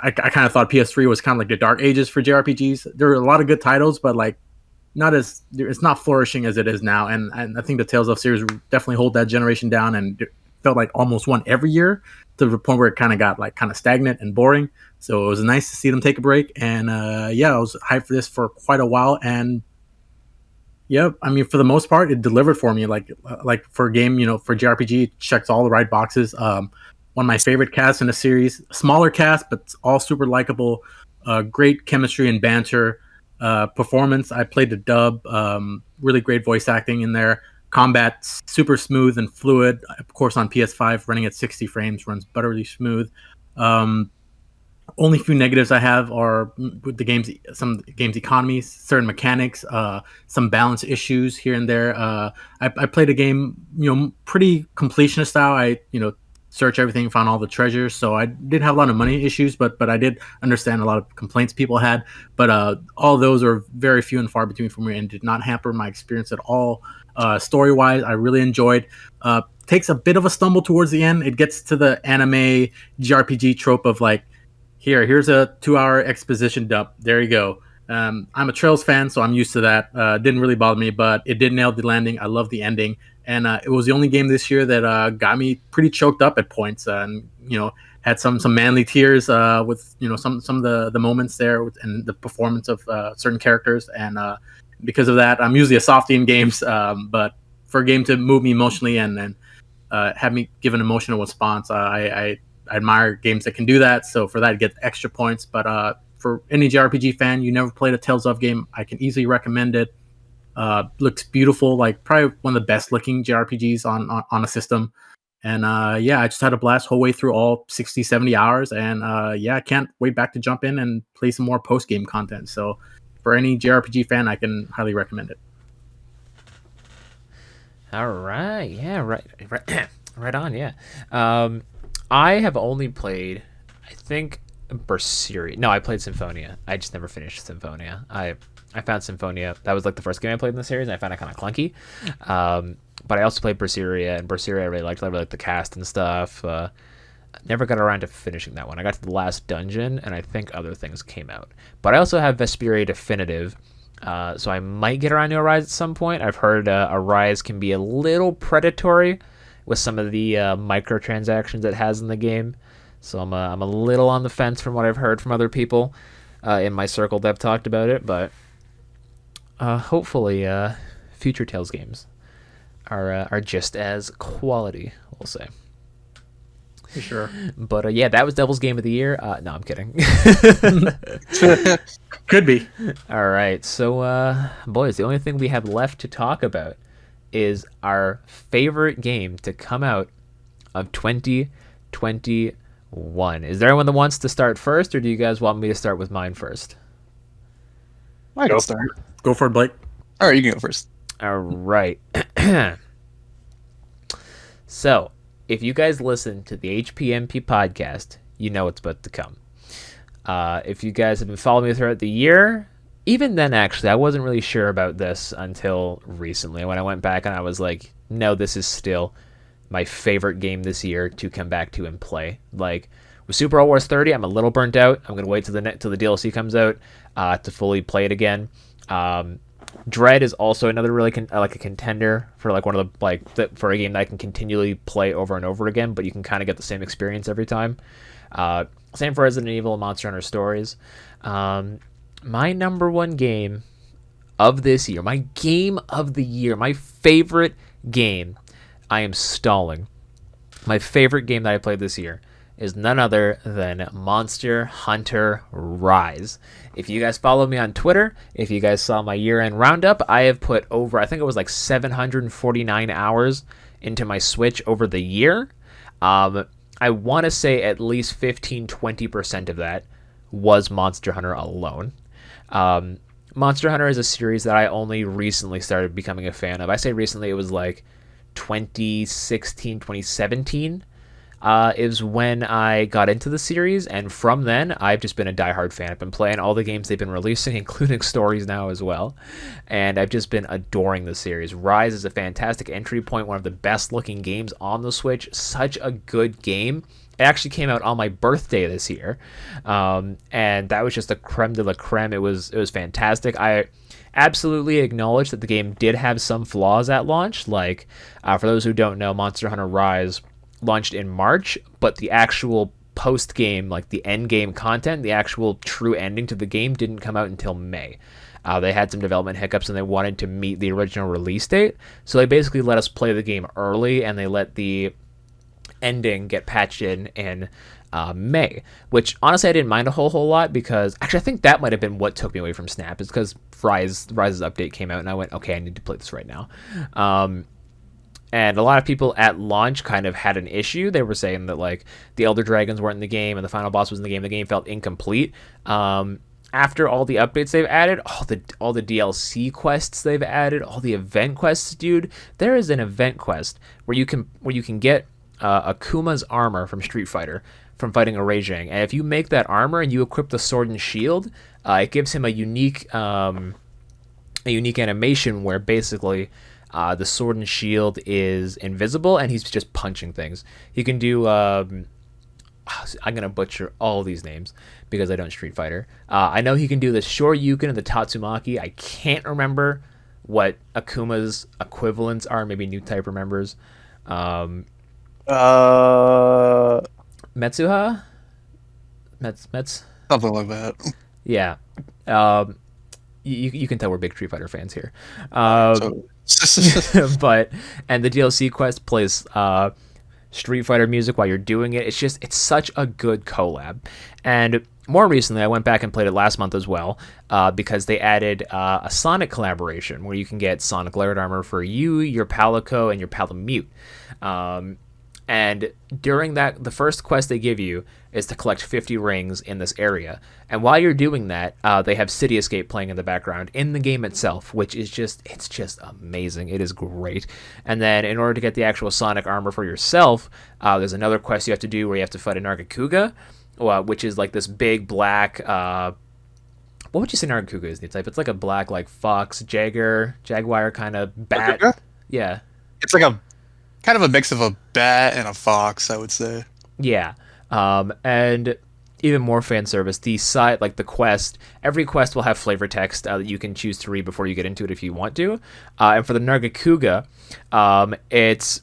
I kind of thought PS3 was kind of like the dark ages for JRPGs. There were a lot of good titles, but like it's not flourishing as it is now. And I think the Tales of series definitely hold that generation down, and it felt like almost one every year to the point where it kind of got like kind of stagnant and boring. So it was nice to see them take a break. And I was hyped for this for quite a while. And yeah, I mean, for the most part, it delivered for me. Like for a game, for JRPG, it checks all the right boxes. One of my favorite casts in the series, smaller cast, but all super likable. Great chemistry and banter. Performance, I played the dub. Really great voice acting in there. Combat, super smooth and fluid. Of course, on PS5, running at 60 frames, runs buttery smooth. Only few negatives I have are with the game's economy, certain mechanics, some balance issues here and there. I played a game, pretty completionist style. I search everything, found all the treasures, so I didn't have a lot of money issues, but I did understand a lot of complaints people had. But all those are very few and far between for me, and did not hamper my experience at all. Story wise, I really enjoyed. Takes a bit of a stumble towards the end. It gets to the anime JRPG trope of like, here's a 2-hour exposition dump. There you go. I'm a Trails fan, so I'm used to that. Didn't really bother me, but it did nail the landing. I love the ending, and it was the only game this year that got me pretty choked up at points, and had some manly tears with some of the moments there and the performance of certain characters, and because of that, I'm usually a softie in games, but for a game to move me emotionally and have me give an emotional response, I admire games that can do that. So for that, it gets extra points. But for any JRPG fan, you never played a Tales of game, I can easily recommend it. Looks beautiful, like probably one of the best looking JRPGs on a system. And I just had a blast whole way through all 60, 70 hours. And I can't wait back to jump in and play some more post game content. So for any JRPG fan, I can highly recommend it. All right. Yeah. Right on. Yeah. I have only played, I think, Berseria. No, I played Symphonia. I just never finished Symphonia. I found Symphonia. That was like the first game I played in the series, and I found it kind of clunky. But I also played Berseria, and Berseria I really liked. I really liked the cast and stuff. Never got around to finishing that one. I got to the last dungeon, and I think other things came out. But I also have Vesperia Definitive, so I might get around to Arise at some point. I've heard Arise can be a little predatory with some of the microtransactions it has in the game. So I'm a little on the fence from what I've heard from other people in my circle that have talked about it. But hopefully future Tales games are just as quality, we'll say. For sure. But yeah, that was Devil's Game of the Year. No, I'm kidding. Could be. All right. So, boys, the only thing we have left to talk about is our favorite game to come out of 2021. Is there anyone that wants to start first, or do you guys want me to start with mine first? I can start. Go for it, Blake. All right, you can go first. All right. So, if you guys listen to the HPMP podcast, you know what's about to come. If you guys have been following me throughout the year, even then, actually, I wasn't really sure about this until recently when I went back and I was like, no, this is still my favorite game this year to come back to and play. Like, with Super Bowl Wars 30, I'm a little burnt out. I'm going to wait till the DLC comes out to fully play it again. Dread is also another really like a contender for like one of the for a game that I can continually play over and over again, but you can kind of get the same experience every time. Same for Resident Evil and Monster Hunter Stories. My number one game of this year, my game of the year, my favorite game, I am stalling. My favorite game that I played this year is none other than Monster Hunter Rise. If you guys follow me on Twitter, if you guys saw my year-end roundup, I have put over, I think it was like 749 hours into my Switch over the year. I want to say at least 15-20% of that was Monster Hunter alone. Monster Hunter is a series that I only recently started becoming a fan of. I say recently, it was like 2016, 2017 is when I got into the series, and from then, I've just been a diehard fan. I've been playing all the games they've been releasing, including stories now as well, and I've just been adoring the series. Rise is a fantastic entry point, one of the best-looking games on the Switch, such a good game. It actually came out on my birthday this year, and that was just a creme de la creme. It was fantastic. I absolutely acknowledge that the game did have some flaws at launch. Like, for those who don't know, Monster Hunter Rise launched in March, but the actual post-game, like the end-game content, the actual true ending to the game didn't come out until May. They had some development hiccups and they wanted to meet the original release date, so they basically let us play the game early and they let the ending get patched in May, which honestly I didn't mind a whole lot, because actually I think that might have been what took me away from Snap, is because Rise's update came out and I went, okay, I need to play this right now. And a lot of people at launch kind of had an issue. They were saying that like the Elder Dragons weren't in the game and the final boss was in the game felt incomplete. After all the updates they've added, all the DLC quests they've added, all the event quests, dude, there is an event quest where you can get Akuma's armor from Street Fighter from fighting a Rajang, and if you make that armor and you equip the sword and shield, it gives him a unique animation where basically the sword and shield is invisible and he's just punching things. He can do I'm gonna butcher all these names because I don't Street Fighter. I know he can do the Shoryuken and the Tatsumaki. I can't remember what Akuma's equivalents are. Maybe Newtype remembers. Metsuha? Mets? Something like that. Yeah. You can tell we're big Street Fighter fans here. But and the DLC quest plays Street Fighter music while you're doing it. It's such a good collab. And more recently, I went back and played it last month as well, because they added a Sonic collaboration where you can get Sonic Layered Armor for you, your Palico, and your Palamute. And during that, the first quest they give you is to collect 50 rings in this area. And while you're doing that, they have City Escape playing in the background in the game itself, which is it's just amazing. It is great. And then in order to get the actual Sonic armor for yourself, there's another quest you have to do where you have to fight a Nargacuga. which is like this big black. What would you say Nargacuga is, Newtype? It's like a black, like fox, jaguar kind of bat. Nargacuga? Yeah, It's like a kind of a mix of a bat and a fox, I would say. yeah. And even more fan service. The site, like the quest, every quest will have flavor text that you can choose to read before you get into it if you want to. And for the Nargacuga, it's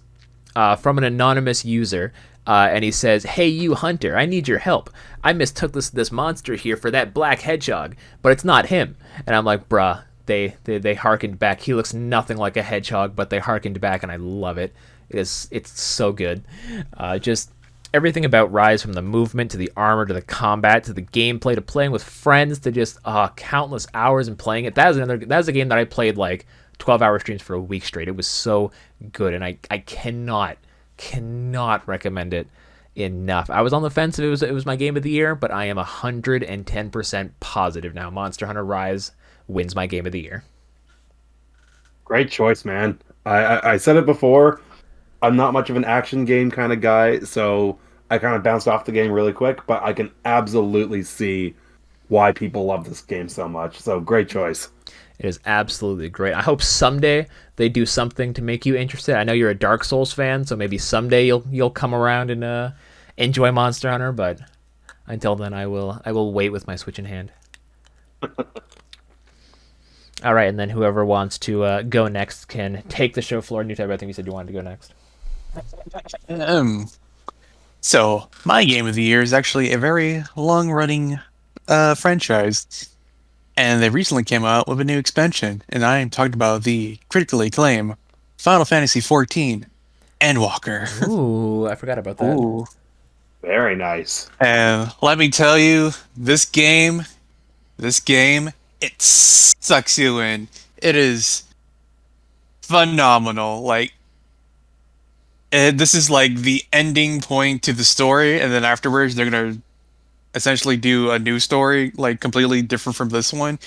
from an anonymous user. And he says, "Hey, you hunter, I need your help. I mistook this monster here for that black hedgehog, but it's not him." And I'm like, "Bruh, they harkened back. He looks nothing like a hedgehog, but they harkened back, and I love it. It's so good. Just everything about Rise, from the movement to the armor to the combat to the gameplay to playing with friends to just countless hours and playing it. That was a game that I played like 12-hour streams for a week straight. It was so good, and I cannot recommend it enough. I was on the fence if it was my game of the year, but I am 110% positive now. Monster Hunter Rise wins my game of the year. Great choice, man. I said it before. I'm not much of an action game kind of guy, so I kind of bounced off the game really quick, but I can absolutely see why people love this game so much. So great choice. It is absolutely great. I hope someday they do something to make you interested. I know you're a Dark Souls fan, so maybe someday you'll come around and enjoy Monster Hunter. But until then, I will wait with my Switch in hand. All right, and then whoever wants to go next can take the show floor. Newtype, I think you said you wanted to go next. So my game of the year is actually a very long-running franchise. And they recently came out with a new expansion, and I am talking about the critically acclaimed Final Fantasy XIV Endwalker. Ooh, I forgot about that. Ooh. Very nice. And let me tell you, this game, it sucks you in. It is phenomenal. Like, this is like the ending point to the story, and then afterwards they're gonna essentially do a new story, like completely different from this one.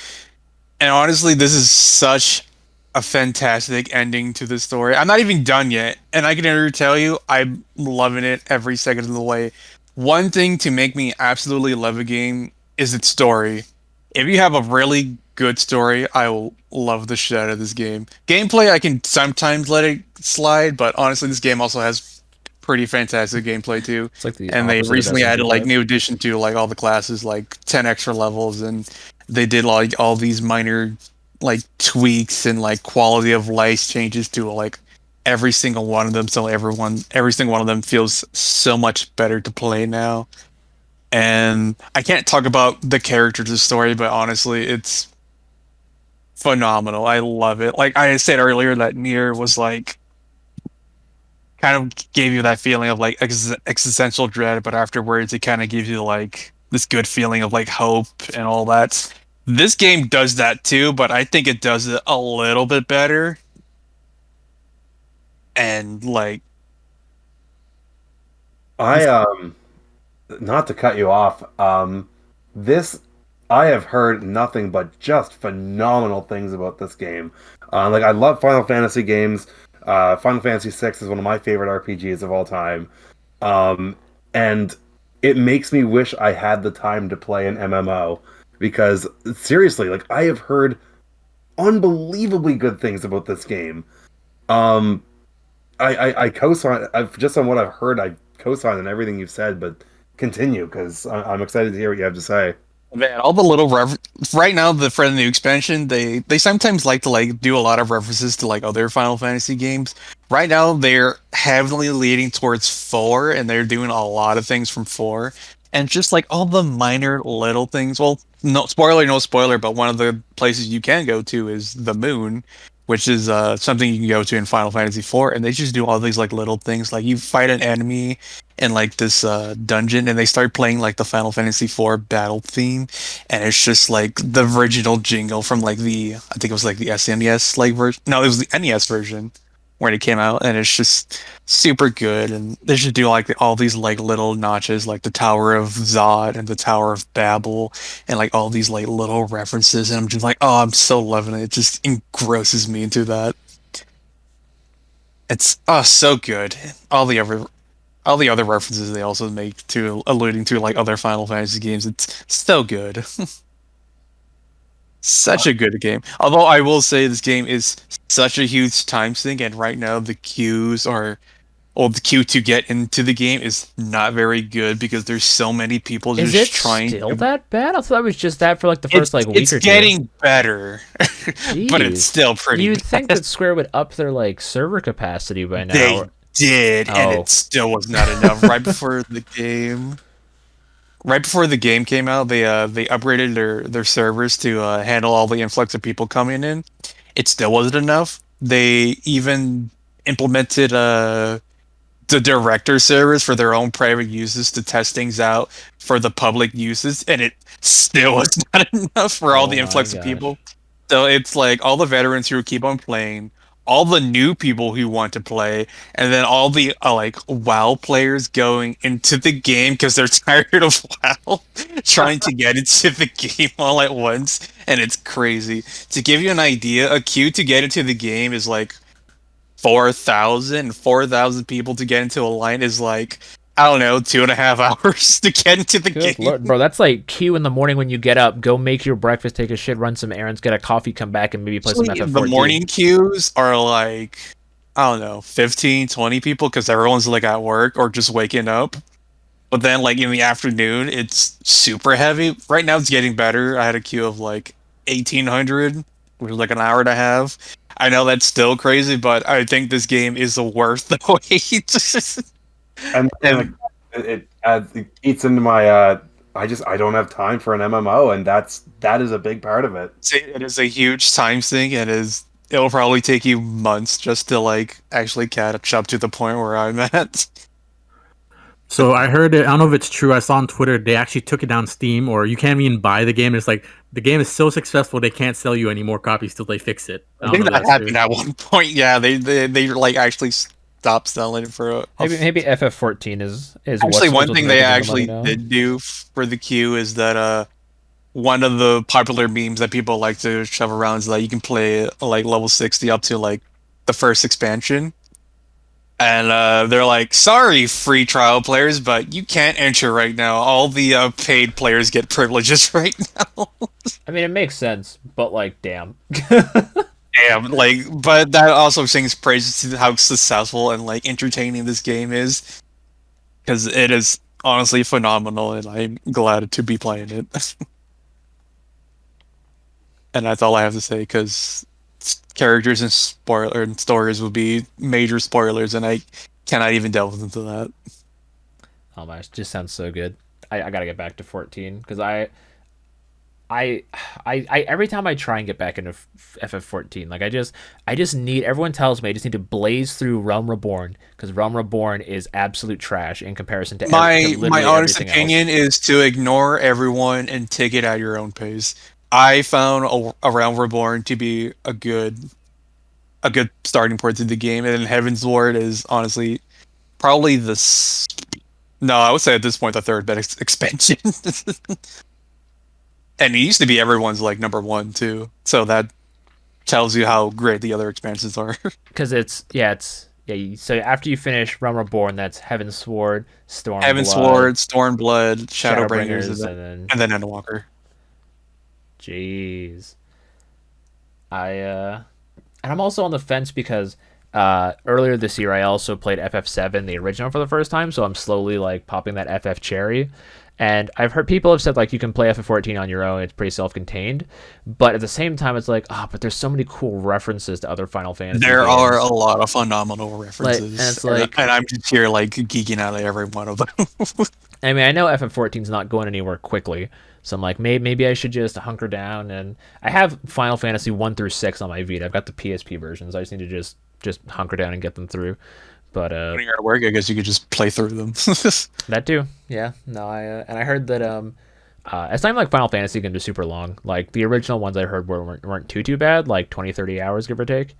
And honestly, this is such a fantastic ending to the story. I'm not even done yet, and I can already tell you, I'm loving it every second of the way. One thing to make me absolutely love a game is its story. If you have a really good story, I will love the shit out of this game. Gameplay, I can sometimes let it slide, but honestly, this game also has pretty fantastic gameplay too. It's like the And they opposite of recently added like SMT5. new addition to like all the classes, like 10 extra levels, and they did like all these minor like tweaks and like quality of life changes to like every single one of them, so every single one of them feels so much better to play now. And I can't talk about the characters of the story, but honestly, it's phenomenal. I love it. Like I said earlier, that Nier was like kind of gave you that feeling of like existential dread, but afterwards it kind of gives you like this good feeling of like hope and all that. This game does that too, but I think it does it a little bit better. And like, I not to cut you off, this I have heard nothing but just phenomenal things about this game. Like I love Final Fantasy games. Final Fantasy VI is one of my favorite RPGs of all time, and it makes me wish I had the time to play an MMO because seriously, like I have heard unbelievably good things about this game. Um, I co-sign just on what I've heard. I co-sign on everything you've said, but continue because I'm excited to hear what you have to say. man, all the little right now, for the new expansion, they sometimes like to like do a lot of references to like other Final Fantasy games. Right now, they're heavily leading towards 4, and they're doing a lot of things from 4, and just like all the minor little things. Well, no spoiler, but one of the places you can go to is the moon, which is something you can go to in Final Fantasy 4, and they just do all these like little things. Like you fight an enemy in like this dungeon, and they start playing like the Final Fantasy 4 battle theme, and it's just like the original jingle from like I think it was like the SNES like version. No, it was the NES version when it came out, and it's just super good. And they should do like all these like little notches, like the Tower of Zod and the Tower of Babel, and like all these like little references. And I'm just like, oh, I'm so loving it. It just engrosses me into that. It's so good. All the all the other references they also make to alluding to like other Final Fantasy games. It's so good. Such a good game. Although I will say this game is such a huge time sink, and right now the queues are, or the queue to get into the game is not very good because there's so many people Is just it trying. still that bad? I thought it was just that for like the first like week it's or two. getting better, but it's Jeez. still pretty. You'd bad. think that Square would up their like server capacity by now. They did, and Oh. it still was not enough. Right before the game came out, they upgraded their servers to handle all the influx of people coming in. It still wasn't enough. They even implemented the director servers for their own private uses to test things out for the public uses, and it still was not enough for all Oh the my influx of gosh. people. So it's like all the veterans who keep on playing, all the new people who want to play, and then all the like WoW players going into the game because they're tired of WoW, trying to get into the game all at once, and it's crazy. To give you an idea, a queue to get into the game is like 4,000 people to get into a line is like, I don't know, 2.5 hours to get into the Good game. Lord, bro, that's like queue in the morning when you get up, go make your breakfast, take a shit, run some errands, get a coffee, come back, and maybe play some Usually, FF14. the morning queues are like, I don't know, 15, 20 people because everyone's like at work or just waking up. But then like in the afternoon, it's super heavy. Right now it's getting better. I had a queue of like 1,800, which is like an hour and a half. I know that's still crazy, but I think this game is worth the wait. And And it eats into my I don't have time for an MMO, and that is a big part of it. it is a huge time sink. It'll probably take you months just to like actually catch up to the point where I'm at. So I heard it. I don't know if it's true. I saw on Twitter they actually took it down Steam, or you can't even buy the game. It's like the game is so successful they can't sell you any more copies till they fix it. I don't think know if that that's happened true. at one point. Yeah, they like actually stopped selling it for Maybe FF14 is Actually, what's one thing making they them the money actually now. did do for the queue is that one of the popular memes that people like to shove around is that you can play like level 60 up to like the first expansion. And they're like, sorry, free trial players, but you can't enter right now. All the paid players get privileges right now. I mean, it makes sense, but like, damn. Damn, like, but that also sings praises to how successful and like entertaining this game is, because it is honestly phenomenal, and I'm glad to be playing it. And that's all I have to say, because characters and stories would be major spoilers, and I cannot even delve into that. Oh my, it just sounds so good. I gotta get back to 14 because I every time I try and get back into FF14, like I just need. Everyone tells me I just need to blaze through Realm Reborn because Realm Reborn is absolute trash in comparison to My literally honest everything opinion else. is to ignore everyone and take it at your own pace. I found a Realm Reborn to be a good starting point to the game, and then Heaven's Ward is honestly probably no, I would say at this point the third best expansion. And it used to be everyone's like number one too, so that tells you how great the other expansions are. Because so after you finish Realm Reborn, that's Heaven's Sword, Stormblood, Heaven's Sword, Stormblood, Shadowbringers, Shadowbringers, and then and then Endwalker. jeez. And I'm also on the fence because earlier this year I also played FF7, the original, for the first time, so I'm slowly like popping that FF cherry. And I've heard people have said like you can play FF14 on your own; it's pretty self-contained. But at the same time, it's like, but there's so many cool references to other Final Fantasy There games. are a lot of phenomenal references, and it's like, and I'm just here like geeking out at every one of them. I mean, I know FF14's not going anywhere quickly, so I'm like, maybe I should just hunker down. And I have Final Fantasy 1 through 6 on my Vita. I've got the PSP versions. I just need to just hunker down and get them through. But When you're at work, I guess you could just play through them. that too, yeah. No, I heard that it's not even like Final Fantasy games are super long. Like the original ones I heard weren't too bad, like 20-30 hours give or take.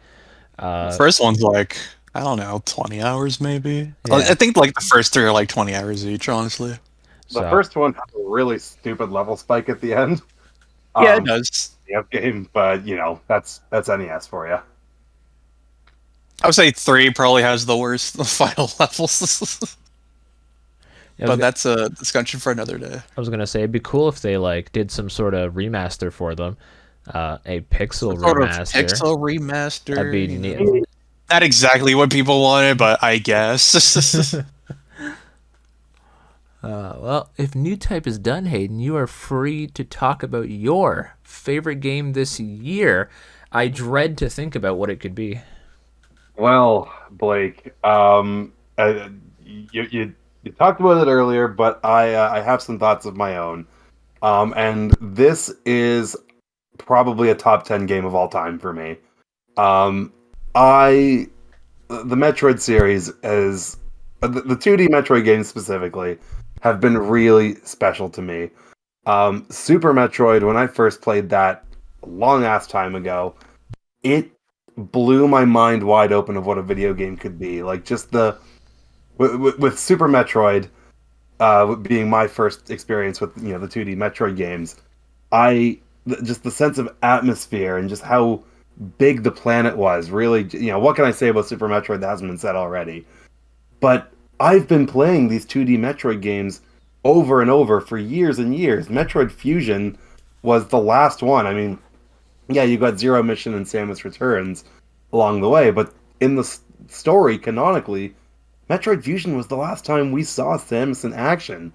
The first one's like, I don't know, 20 hours maybe. Yeah. I think like the first three are like 20 hours each, honestly. The first one has a really stupid level spike at the end. Yeah, it does. The game, but that's NES for you. I would say 3 probably has the worst final levels. but that's a discussion for another day. I was gonna say it'd be cool if they like did some sort of remaster for them, a pixel remaster. Pixel remaster. That'd be neat. Not exactly what people wanted, but I guess. Well, if Newtype is done, Hayden, you are free to talk about your favorite game this year. I dread to think about what it could be. Well, Blake, you talked about it earlier, but I have some thoughts of my own. And this is probably a top 10 game of all time for me. The Metroid series is the 2D Metroid games specifically have been really special to me. Super Metroid, when I first played that a long ass time ago, it blew my mind wide open of what a video game could be. Like just with Super Metroid being my first experience with the 2D Metroid games, just the sense of atmosphere and just how big the planet was. Really, what can I say about Super Metroid that hasn't been said already? But I've been playing these 2D Metroid games over and over for years and years. Metroid Fusion was the last one. I mean, yeah, you got Zero Mission and Samus Returns along the way, but in the story, canonically, Metroid Fusion was the last time we saw Samus in action.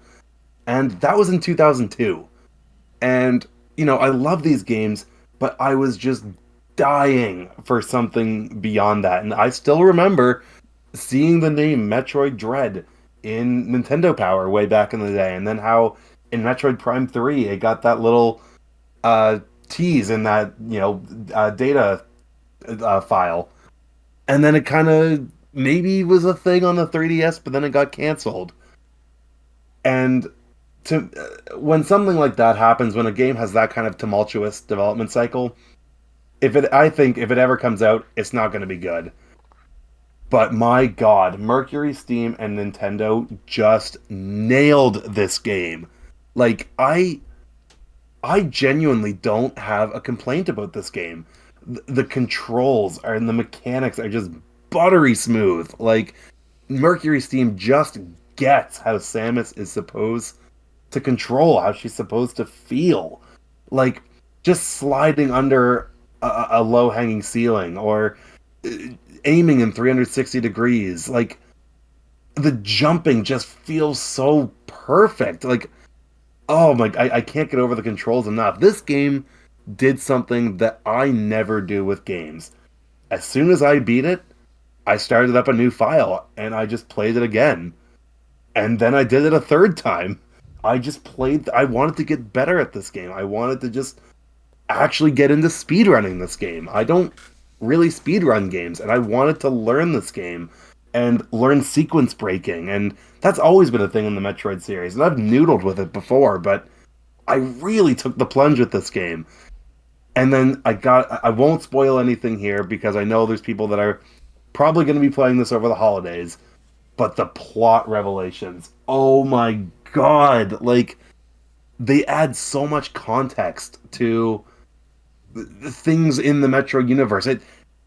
And that was in 2002. And, I love these games, but I was just dying for something beyond that. And I still remember seeing the name Metroid Dread in Nintendo Power way back in the day, and then how in Metroid Prime 3 it got that little tease in that data file, and then it kind of maybe was a thing on the 3DS, but then it got canceled. And when something like that happens, when a game has that kind of tumultuous development cycle, I think if it ever comes out, it's not going to be good. But my God, Mercury, Steam, and Nintendo just nailed this game. Like, I genuinely don't have a complaint about this game. The controls and the mechanics are just buttery smooth. Like, Mercury Steam just gets how Samus is supposed to control, how she's supposed to feel. Like, just sliding under a low-hanging ceiling, or aiming in 360 degrees. Like, the jumping just feels so perfect. Like, oh my, I can't get over the controls enough. This game did something that I never do with games. As soon as I beat it, I started up a new file and I just played it again. And then I did it a third time. I wanted to get better at this game. I wanted to just actually get into speedrunning this game. I don't really speedrun games, and I wanted to learn this game and learn sequence breaking, and that's always been a thing in the Metroid series, and I've noodled with it before, but I really took the plunge with this game. And then I won't spoil anything here because I know there's people that are probably going to be playing this over the holidays, but the plot revelations, oh my God, like, they add so much context to the things in the Metroid universe.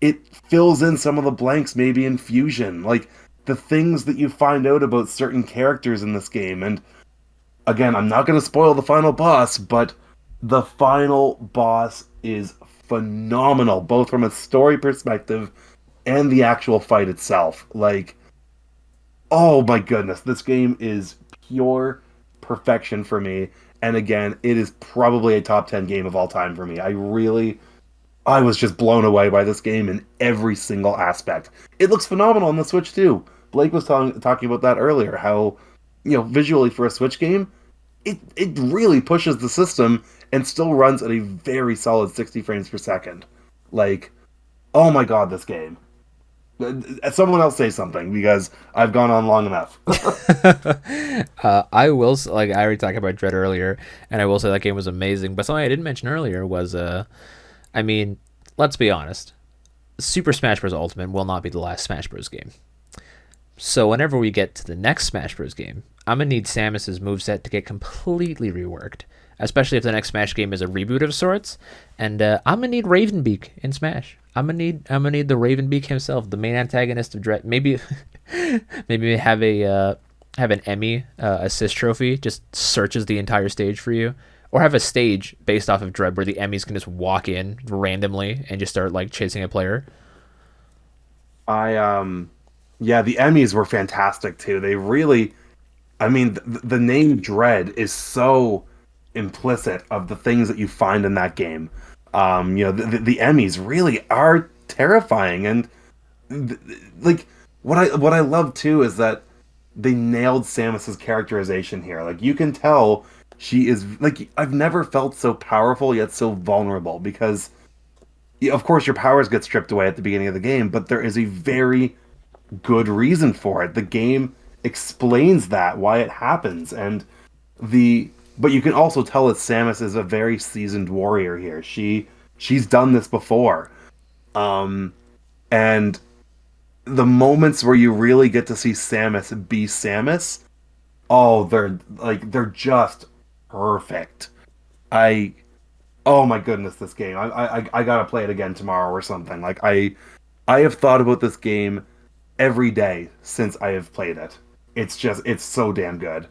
It fills in some of the blanks maybe in Fusion, like the things that you find out about certain characters in this game. And again, I'm not going to spoil the final boss, but the final boss is phenomenal, both from a story perspective and the actual fight itself. Like, oh my goodness, this game is pure perfection for me. And again, it is probably a top 10 game of all time for me. I was just blown away by this game in every single aspect. It looks phenomenal on the Switch too. Blake was talking about that earlier, how, visually for a Switch game, it really pushes the system and still runs at a very solid 60 frames per second. Like, oh my God, this game. Someone else say something, because I've gone on long enough. I will, like, I already talked about Dread earlier, and I will say that game was amazing. But something I didn't mention earlier was, I mean, let's be honest, Super Smash Bros. Ultimate will not be the last Smash Bros. Game. So whenever we get to the next Smash Bros. Game, I'm gonna need Samus's moveset to get completely reworked, especially if the next Smash game is a reboot of sorts. And I'm gonna need Ravenbeak in Smash. I'm gonna need the Ravenbeak himself, the main antagonist of Dread. Maybe have have an Emmy assist trophy, just searches the entire stage for you, or have a stage based off of Dread where the Emmys can just walk in randomly and just start like chasing a player. Yeah, the Emmys were fantastic too. They really, I mean, the name Dread is so implicit of the things that you find in that game. The Emmys really are terrifying, and like what I love too is that they nailed Samus's characterization here. Like you can tell she is like I've never felt so powerful yet so vulnerable because of course your powers get stripped away at the beginning of the game, but there is a very good reason for it. The game explains that why it happens, and but you can also tell that Samus is a very seasoned warrior here. She's done this before, and the moments where you really get to see Samus be Samus, oh, they're just perfect. I Oh my goodness, this game. I gotta play it again tomorrow or something. Like I have thought about this game every day since I have played it. It's so damn good.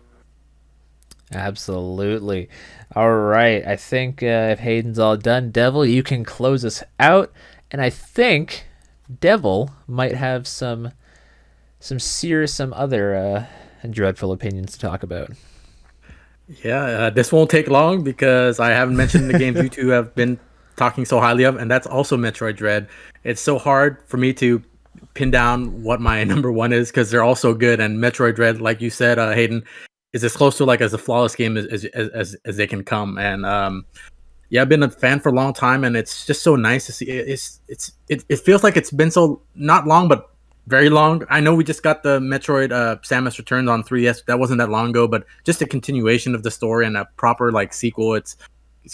Absolutely. All right. I think if Hayden's all done, Devil, you can close us out. And I think Devil might have some other dreadful opinions to talk about. Yeah, this won't take long because I haven't mentioned the games you two have been talking so highly of, and that's also Metroid Dread. It's so hard for me to pin down what my number one is because they're all so good. And Metroid Dread, like you said, Hayden, is as close to like as a flawless game as they can come. And yeah, I've been a fan for a long time, and it's just so nice to see. It feels like it's been so not long, but very long. I know we just got the Metroid Samus Returns on 3DS. That wasn't that long ago, but just a continuation of the story and a proper like sequel. It's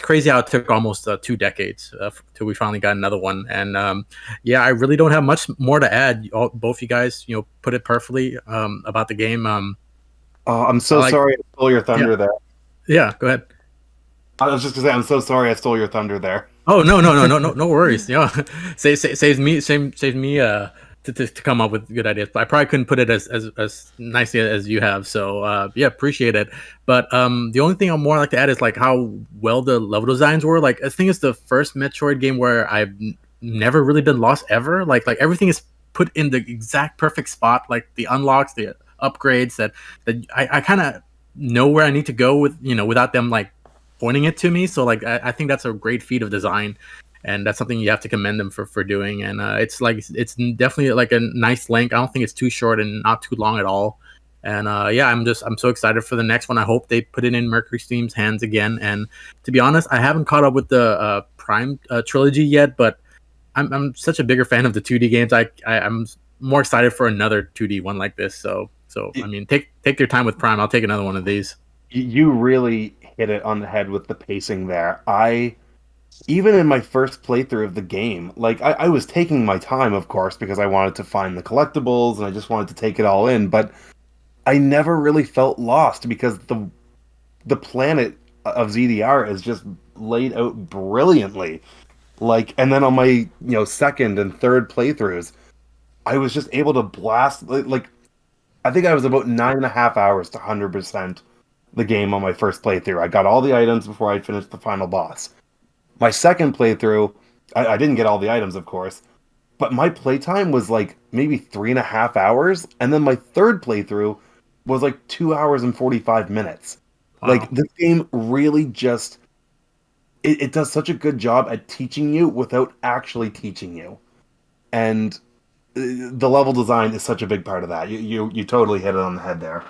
crazy how it took almost 2 decades till we finally got another one. And yeah, I really don't have much more to add. Both you guys, put it perfectly about the game. I'm so sorry I stole your thunder there. Yeah, go ahead. I was just gonna say I'm so sorry I stole your thunder there. Oh no worries. Saves me to come up with good ideas. But I probably couldn't put it as nicely as you have. So yeah, appreciate it. But the only thing I more like to add is like how well the level designs were. Like I think it's the first Metroid game where I've never really been lost ever. Like everything is put in the exact perfect spot. Like the unlocks, the upgrades that I kind of know where I need to go with without them like pointing it to me. So like I think that's a great feat of design. And that's something you have to commend them for doing. And it's definitely like a nice length. I don't think it's too short and not too long at all. And yeah, I'm so excited for the next one. I hope they put it in Mercury Steam's hands again. And to be honest, I haven't caught up with the Prime trilogy yet, but I'm such a bigger fan of the 2D games. I'm more excited for another 2D one like this. So I mean, take your time with Prime. I'll take another one of these. You really hit it on the head with the pacing there. Even in my first playthrough of the game, like I was taking my time, of course, because I wanted to find the collectibles and I just wanted to take it all in, but I never really felt lost because the planet of ZDR is just laid out brilliantly. Like, and then on my second and third playthroughs, I was just able to blast like I think I was about 9.5 hours to 100% the game on my first playthrough. I got all the items before I finished the final boss. My second playthrough, I didn't get all the items, of course, but my playtime was like maybe 3.5 hours, and then my third playthrough was like 2 hours and 45 minutes. Wow. Like, this game really just... It does such a good job at teaching you without actually teaching you. And the level design is such a big part of that. You totally hit it on the head there.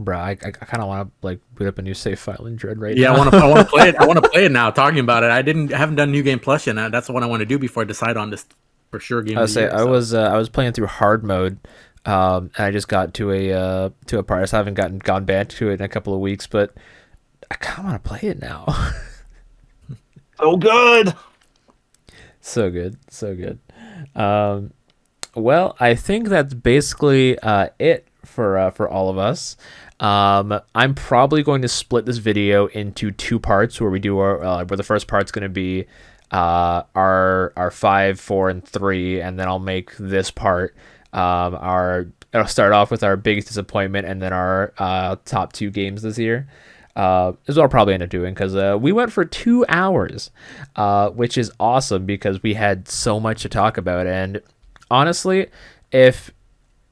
Bruh, I kind of want to like boot up a new save file in Dread right now. Yeah, I want to play it. I want to play it now. Talking about it, I haven't done New Game Plus yet. That's what I want to do before I decide on this for sure game. I was playing through hard mode, and I just got to a part. I haven't gone back to it in a couple of weeks, but I kind of want to play it now. So good, so good. Well, I think that's basically it for all of us. I'm probably going to split this video into 2 parts where we do where the first part's going to be our 5, 4, and 3, and then I'll make this part our I'll start off with our biggest disappointment and then our top 2 games this year. Is what I'll probably end up doing because we went for 2 hours, which is awesome because we had so much to talk about. And honestly, if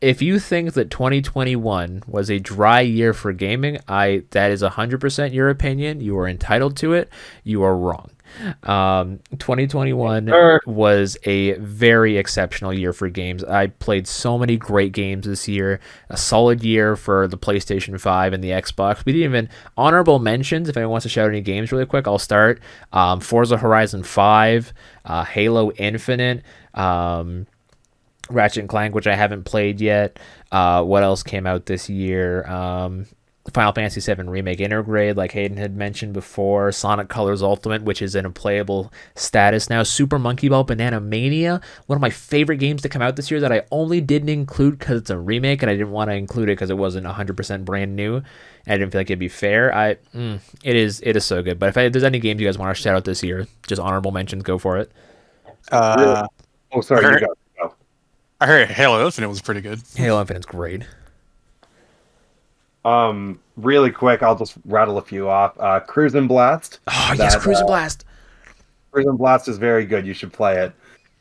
you think that 2021 was a dry year for gaming, that is 100% your opinion. You are entitled to it. You are wrong. 2021 was a very exceptional year for games. I played so many great games this year. A solid year for the PlayStation 5 and the Xbox. We didn't even honorable mentions. If anyone wants to shout any games really quick, I'll start. Forza Horizon 5, Halo Infinite, Ratchet and Clank, which I haven't played yet. What else came out this year? Final Fantasy VII Remake Intergrade, like Hayden had mentioned before. Sonic Colors Ultimate, which is in a playable status now. Super Monkey Ball Banana Mania, one of my favorite games to come out this year that I only didn't include because it's a remake, and I didn't want to include it because it wasn't 100% brand new. And I didn't feel like it'd be fair. It is so good. But if there's any games you guys want to shout out this year, just honorable mentions, go for it. Oh, sorry, you go. I heard Halo Infinite was pretty good. Halo Infinite's great. Really quick, I'll just rattle a few off. Cruisin' Blast. Oh, yes, Cruisin' Blast. Cruisin' Blast is very good. You should play it.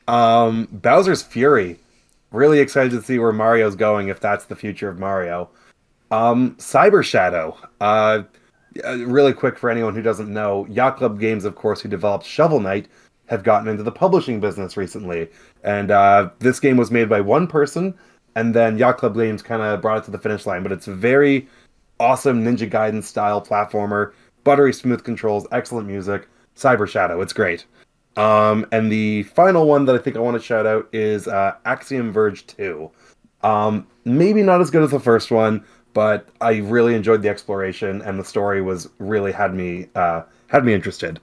Bowser's Fury. Really excited to see where Mario's going, if that's the future of Mario. Cyber Shadow. Really quick for anyone who doesn't know, Yacht Club Games, of course, who developed Shovel Knight, have gotten into the publishing business recently. And this game was made by one person, and then Yacht Club Games kind of brought it to the finish line. But it's a very awesome Ninja Gaiden style platformer, buttery smooth controls, excellent music. Cyber Shadow, it's great. And the final one that I think I want to shout out is Axiom Verge 2. Maybe not as good as the first one, but I really enjoyed the exploration, and the story was really had me interested.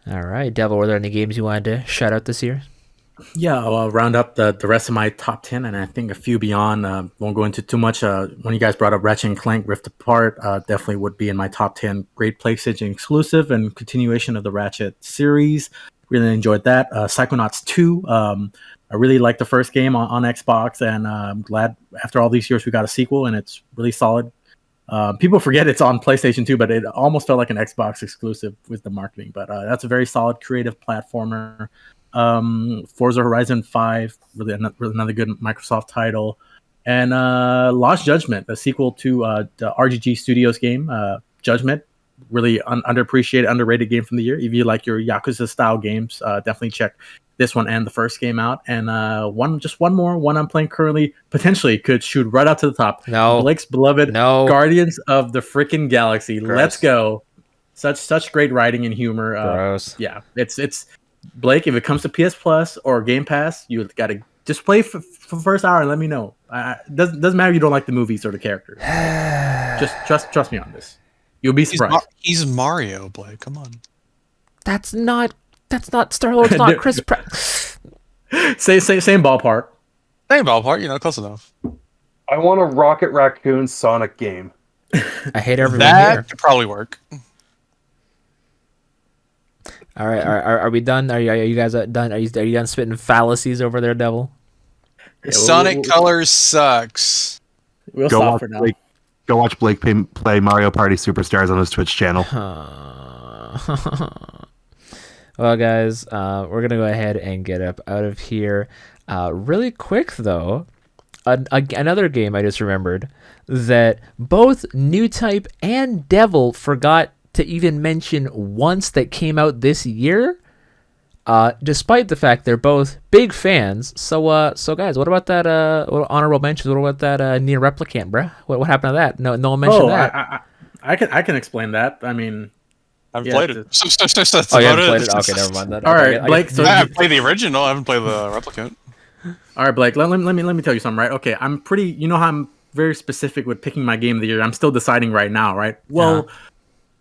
All right, Devil, were there any games you wanted to shout out this year? Yeah, I'll round up the rest of my top 10, and I think a few beyond. Won't go into too much. When you guys brought up Ratchet and Clank Rift Apart, definitely would be in my top 10. Great PlayStation exclusive and continuation of the Ratchet series. Really enjoyed that. Psychonauts 2. I really liked the first game on Xbox, and I'm glad after all these years we got a sequel, and it's really solid. People forget it's on PlayStation 2, but it almost felt like an Xbox exclusive with the marketing. But that's a very solid creative platformer. Forza Horizon 5, really another good Microsoft title. And Lost Judgment, a sequel to the RGG Studios game, Judgment. Really underappreciated, underrated game from the year. If you like your Yakuza-style games, definitely check this one and the first game out. And one more I'm playing currently, potentially could shoot right out to the top. No. Blake's beloved Guardians of the Freaking Galaxy. Gross. Let's go. Such great writing and humor. Gross. Yeah, it's Blake, if it comes to PS Plus or Game Pass, you got to just play for the first hour and let me know. Doesn't matter if you don't like the movies or the characters. Just trust me on this. You'll be surprised. He's Mario, Blake. Come on. That's not Star-Lord's not Chris Pratt. Same ballpark. Same ballpark, close enough. I want a Rocket Raccoon Sonic game. I hate everyone that here. could probably work. All right, are we done? Are you guys done? Are you done spitting fallacies over there, Devil? Yeah, Sonic Colors sucks. We'll stop for now. Go watch Blake play Mario Party Superstars on his Twitch channel. Well, guys, we're gonna go ahead and get up out of here. Really quick though, another game I just remembered that both Newtype and Devil forgot to even mention once that came out this year, despite the fact they're both big fans. So guys, what about that honorable mentions? What about that Nier Replicant, bruh? What happened to that? No one mentioned that. I can explain that. I mean, I haven't played it. That's you haven't about played it? Okay, never mind that. All right, Blake. I haven't played the original. I haven't played the Replicant. All right, Blake. Let me tell you something, right? Okay, I'm pretty. You know how I'm very specific with picking my game of the year. I'm still deciding right now, right? Well,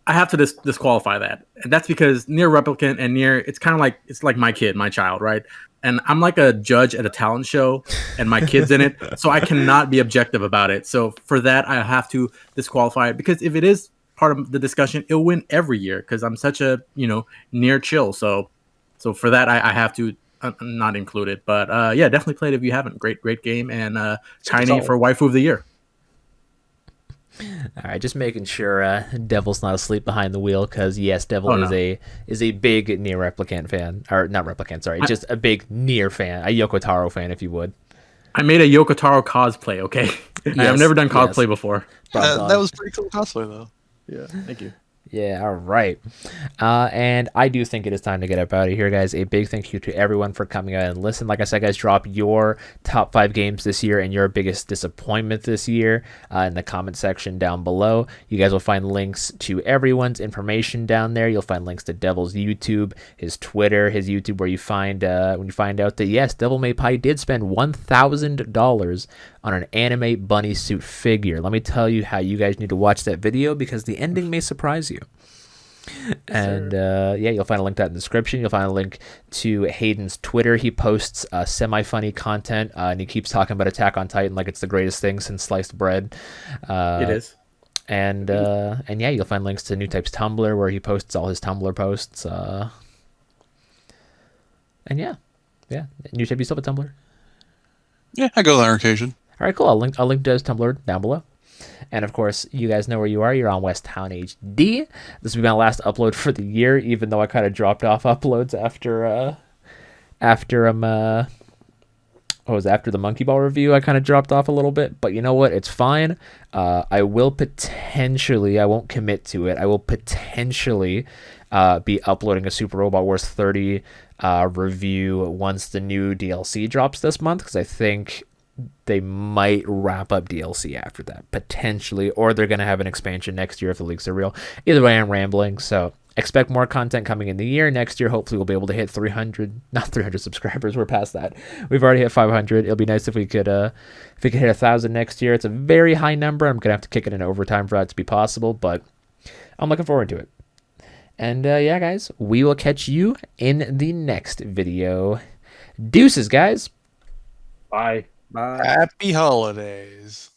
I have to disqualify that, and that's because Nier Replicant and Nier, it's like my kid, my child, right? And I'm like a judge at a talent show, and my kid's in it, so I cannot be objective about it. So for that, I have to disqualify it, because if it is part of the discussion, it'll win every year because I'm such a Nier chill. So for that, I have to not included. But yeah, definitely play it if you haven't. Great game, and Tiny solid. for waifu of the year. All right, just making sure Devil's not asleep behind the wheel, because yes, Devil Oh, no. is a big Nier Replicant fan, or not Replicant, sorry, just a big Nier fan, a Yoko Taro fan, if you would. I made a Yoko Taro cosplay. Okay, I've Yes, never done cosplay yes. before. That was pretty cool cosplay though. Yeah, thank you. Yeah, all right. And I do think it is time to get up out of here, guys. A big thank you to everyone for coming out and listen. Like I said, guys, drop your top 5 games this year and your biggest disappointment this year in the comment section down below. You guys will find links to everyone's information down there. You'll find links to Devil's YouTube, his Twitter, his YouTube, where you find when you find out that, yes, DevilMayPie did spend $1,000 on an anime bunny suit figure. Let me tell you how you guys need to watch that video, because the ending may surprise you. And yeah, you'll find a link to that in the description. You'll find a link to Hayden's Twitter. He posts semi-funny content, and he keeps talking about Attack on Titan like it's the greatest thing since sliced bread. It is. And yeah, you'll find links to Newtype's Tumblr, where he posts all his Tumblr posts. And yeah, Newtype, you still have a Tumblr? Yeah, I go there on occasion. All right, cool. I'll link to his Tumblr down below. And of course, you guys know where you are. You're on West Town HD. This will be my last upload for the year, even though I kind of dropped off uploads after the Monkey Ball review. I kind of dropped off a little bit, but you know what? It's fine. I will potentially, I won't commit to it, I will potentially be uploading a Super Robot Wars 30 review once the new DLC drops this month, because I think they might wrap up DLC after that, potentially, or they're going to have an expansion next year if the leaks are real. Either way, I'm rambling, so expect more content coming in the year. Next year, hopefully, we'll be able to hit 300 subscribers. We're past that. We've already hit 500. It'll be nice if we could hit 1,000 next year. It's a very high number. I'm going to have to kick it in overtime for that to be possible, but I'm looking forward to it. And yeah, guys, we will catch you in the next video. Deuces, guys. Bye. Bye. Happy holidays.